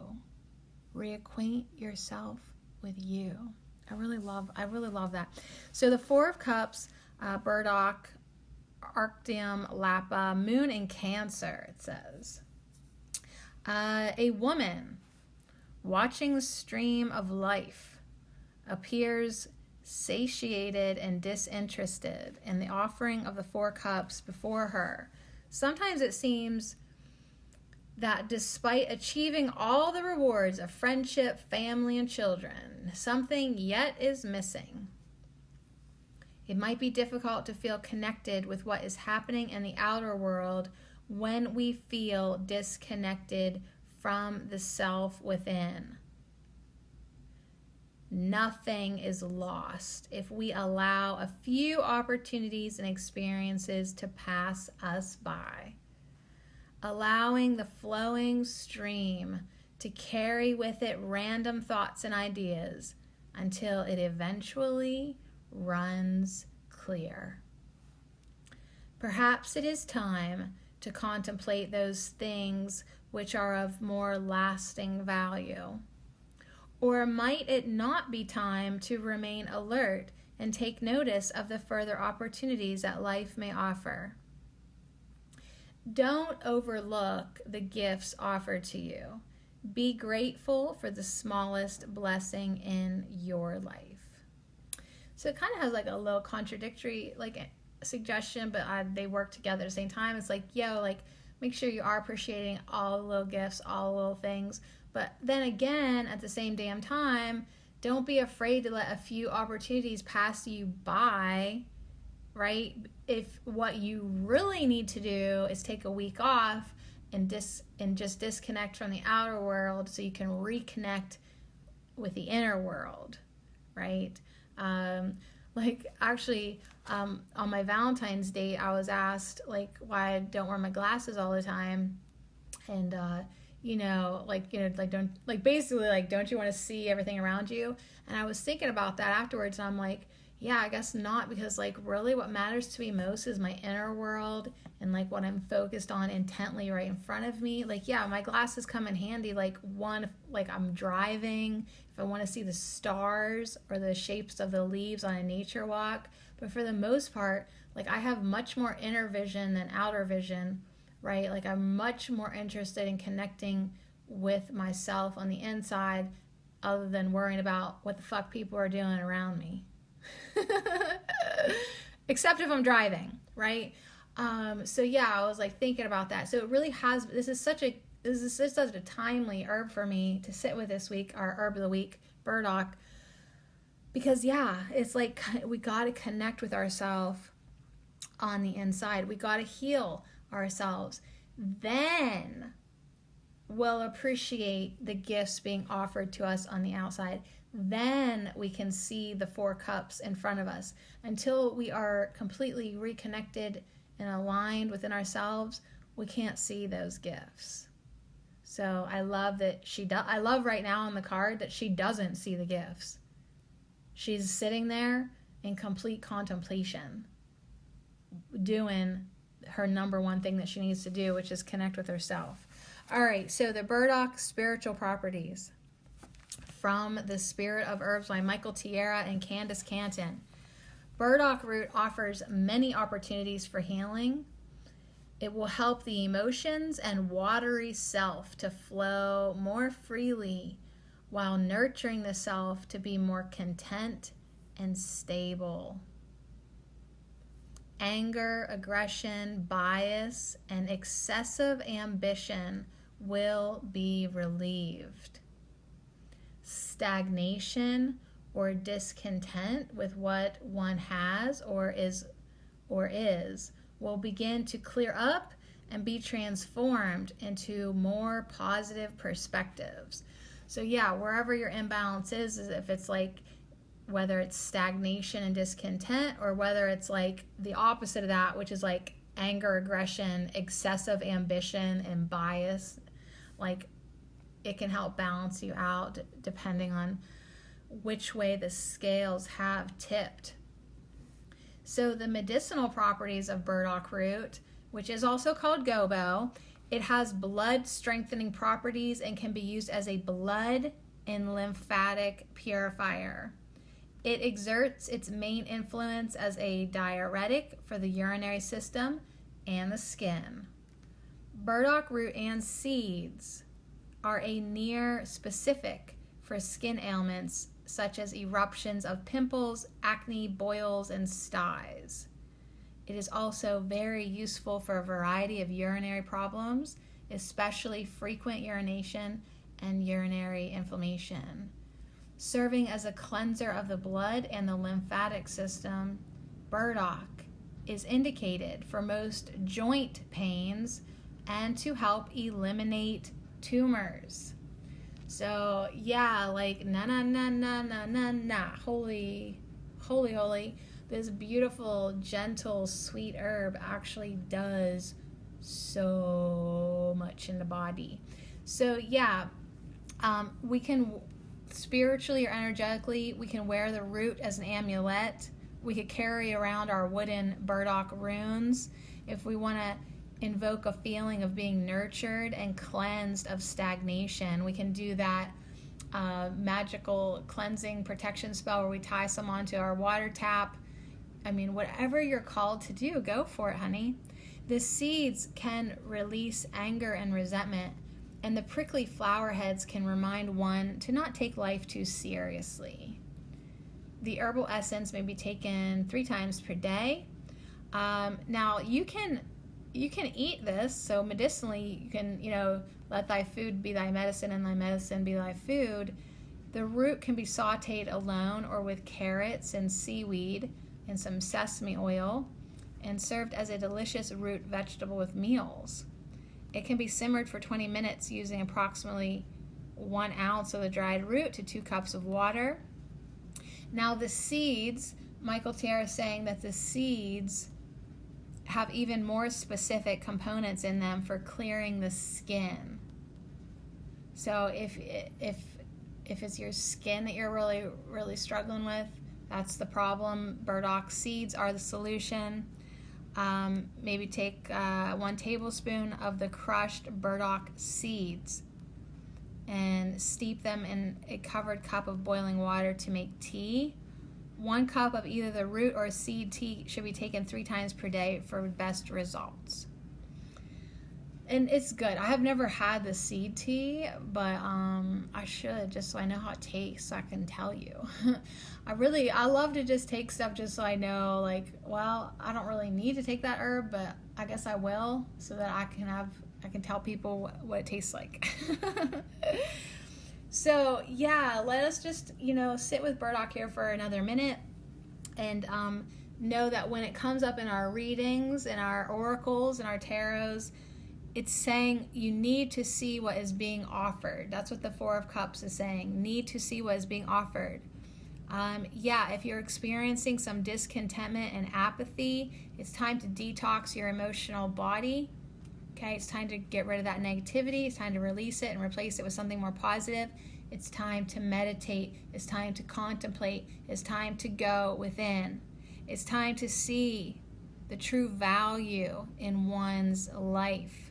Reacquaint yourself with you. I really love that. So the Four of Cups, Burdock, Arctium, Lapa, Moon in Cancer, it says. A woman watching the stream of life appears satiated and disinterested in the offering of the 4 cups before her. Sometimes it seems that despite achieving all the rewards of friendship, family, and children, something yet is missing. It might be difficult to feel connected with what is happening in the outer world when we feel disconnected from the self within. Nothing is lost if we allow a few opportunities and experiences to pass us by. Allowing the flowing stream to carry with it random thoughts and ideas until it eventually runs clear. Perhaps it is time to contemplate those things which are of more lasting value. Or might it not be time to remain alert and take notice of the further opportunities that life may offer? Don't overlook the gifts offered to you. Be grateful for the smallest blessing in your life. So it kind of has like a little contradictory like suggestion, but they work together at the same time. It's like, make sure you are appreciating all the little gifts, all the little things. But then again, at the same damn time, don't be afraid to let a few opportunities pass you by, right? If what you really need to do is take a week off and just disconnect from the outer world so you can reconnect with the inner world, right? On my Valentine's date, I was asked why I don't wear my glasses all the time, and don't you want to see everything around you? And I was thinking about that afterwards, and I'm like, yeah, I guess not, because really what matters to me most is my inner world and what I'm focused on intently right in front of me. My glasses come in handy if I'm driving, if I want to see the stars or the shapes of the leaves on a nature walk. But for the most part, I have much more inner vision than outer vision, right? I'm much more interested in connecting with myself on the inside other than worrying about what the fuck people are doing around me. Except if I'm driving, right? I was thinking about that. So it really has, this is such a timely herb for me to sit with this week, our herb of the week, burdock, because it's we got to connect with ourselves on the inside. We got to heal ourselves. Then we'll appreciate the gifts being offered to us on the outside. Then we can see the 4 cups in front of us. Until we are completely reconnected and aligned within ourselves, we can't see those gifts. So I love that I love right now on the card that she doesn't see the gifts. She's sitting there in complete contemplation, doing her number one thing that she needs to do, which is connect with herself. All right, so the burdock spiritual properties from The Spirit of Herbs by Michael Tierra and Candace Canton. Burdock root offers many opportunities for healing. It will help the emotions and watery self to flow more freely while nurturing the self to be more content and stable. Anger, aggression, bias, and excessive ambition will be relieved. Stagnation or discontent with what one has or is will begin to clear up and be transformed into more positive perspectives. So yeah, wherever your imbalance is if it's like whether it's stagnation and discontent, or whether it's like the opposite of that, which is like anger, aggression, excessive ambition, and bias, like it can help balance you out depending on which way the scales have tipped. So the medicinal properties of burdock root, which is also called gobo, it has blood strengthening properties and can be used as a blood and lymphatic purifier. It exerts its main influence as a diuretic for the urinary system and the skin. Burdock root and seeds are a near specific for skin ailments such as eruptions of pimples, acne, boils, and styes. It is also very useful for a variety of urinary problems, especially frequent urination and urinary inflammation. Serving as a cleanser of the blood and the lymphatic system, burdock is indicated for most joint pains and to help eliminate tumors. So yeah, like holy, this beautiful, gentle, sweet herb actually does so much in the body. So yeah, we can spiritually or energetically, we can wear the root as an amulet. We could carry around our wooden burdock runes if we want to invoke a feeling of being nurtured and cleansed of stagnation. We can do that magical cleansing protection spell where we tie some onto our water tap. I mean, whatever you're called to do, go for it, honey. The seeds can release anger and resentment, and the prickly flower heads can remind one to not take life too seriously. The herbal essence may be taken 3 times per day. Now, you can eat this, so medicinally, you can, let thy food be thy medicine and thy medicine be thy food. The root can be sauteed alone or with carrots and seaweed and some sesame oil and served as a delicious root vegetable with meals. It can be simmered for 20 minutes using approximately 1 ounce of the dried root to 2 cups of water. Now the seeds, Michael Tierra is saying that the seeds have even more specific components in them for clearing the skin. So if it's your skin that you're really struggling with, that's the problem. Burdock seeds are the solution. Maybe take 1 tablespoon of the crushed burdock seeds and steep them in a covered cup of boiling water to make tea. 1 cup of either the root or seed tea should be taken 3 times per day for best results. And it's good. I have never had the seed tea, but I should, just so I know how it tastes, so I can tell you. I love to just take stuff just so I know, like, well, I don't really need to take that herb, but I guess I will, so that I can tell people what it tastes like. So yeah, let us just, sit with burdock here for another minute and know that when it comes up in our readings, in our oracles, in our tarots, it's saying you need to see what is being offered. That's what the 4 of Cups is saying. Need to see what is being offered. If you're experiencing some discontentment and apathy, it's time to detox your emotional body. Okay, it's time to get rid of that negativity. It's time to release it and replace it with something more positive. It's time to meditate. It's time to contemplate. It's time to go within. It's time to see the true value in one's life.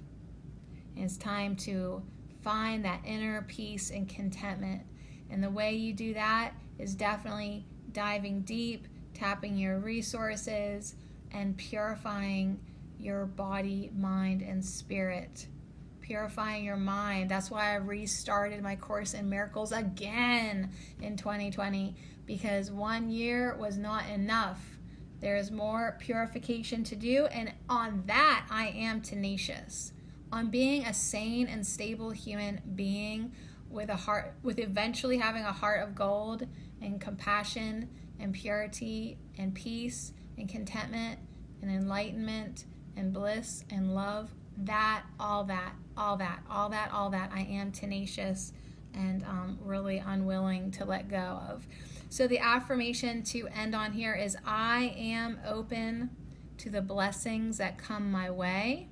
And it's time to find that inner peace and contentment. And the way you do that is definitely diving deep, tapping your resources, and purifying your body, mind, and spirit. Purifying your mind. That's why I restarted my course in miracles again in 2020, because 1 year was not enough. There is more purification to do, and on that I am tenacious. On being a sane and stable human being with a heart, with eventually having a heart of gold and compassion and purity and peace and contentment and enlightenment and bliss and love. All that, I am tenacious and really unwilling to let go of. So the affirmation to end on here is, I am open to the blessings that come my way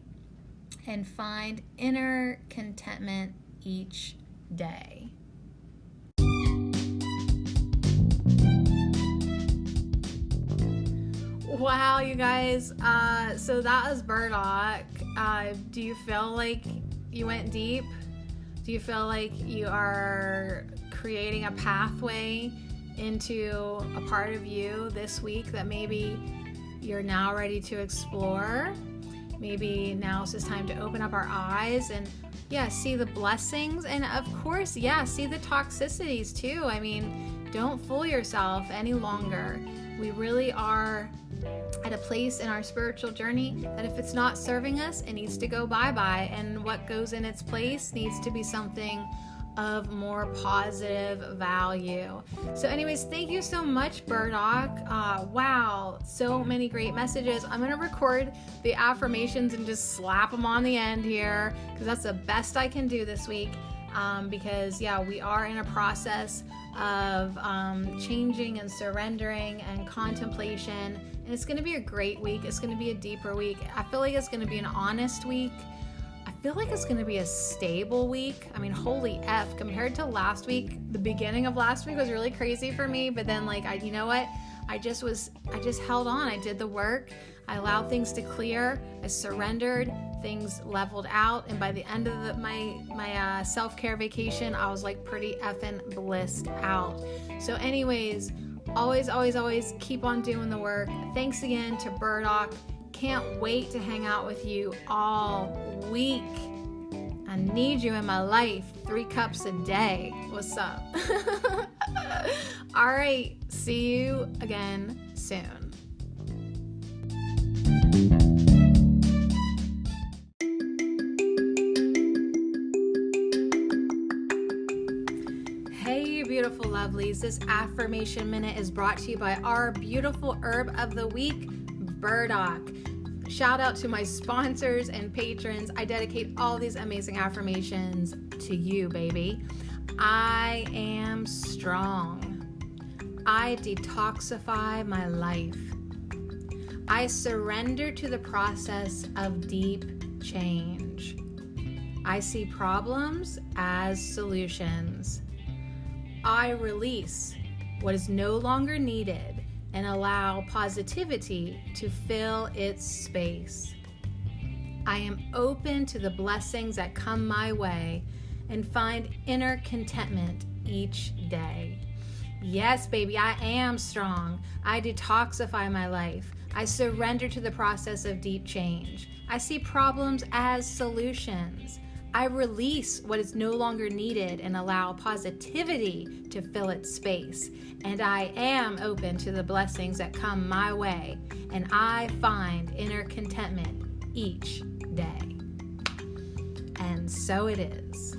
and find inner contentment each day. Wow, you guys. So that was Burdock. Do you feel like you went deep? Do you feel like you are creating a pathway into a part of you this week that maybe you're now ready to explore? Maybe now it's just time to open up our eyes and see the blessings, and of course, see the toxicities too. I mean, don't fool yourself any longer. We really are at a place in our spiritual journey that if it's not serving us, it needs to go bye-bye, and what goes in its place needs to be something of more positive value. So anyways, thank you so much, Burdock. Wow, so many great messages. I'm gonna record the affirmations and just slap them on the end here, because that's the best I can do this week. Because we are in a process of changing and surrendering and contemplation, and it's going to be a great week. It's going to be a deeper week. I feel like it's going to be an honest week. I feel like it's going to be a stable week. I mean, holy F, compared to last week, the beginning of last week was really crazy for me, but then you know what? I just held on. I did the work. I allowed things to clear. I surrendered. Things leveled out, and by the end of my self-care vacation, I was like pretty effing blissed out. So anyways, always keep on doing the work. Thanks again to Burdock. Can't wait to hang out with you all week. I need you in my life. 3 cups a day. What's up? All right, see you again soon. Beautiful lovelies, this affirmation minute is brought to you by our beautiful herb of the week, Burdock. Shout out to my sponsors and patrons. I dedicate all these amazing affirmations to you, baby. I am strong. I detoxify my life. I surrender to the process of deep change. I see problems as solutions. I release what is no longer needed and allow positivity to fill its space. I am open to the blessings that come my way and find inner contentment each day. Yes, baby, I am strong. I detoxify my life. I surrender to the process of deep change. I see problems as solutions. I release what is no longer needed and allow positivity to fill its space. And I am open to the blessings that come my way, and I find inner contentment each day. And so it is.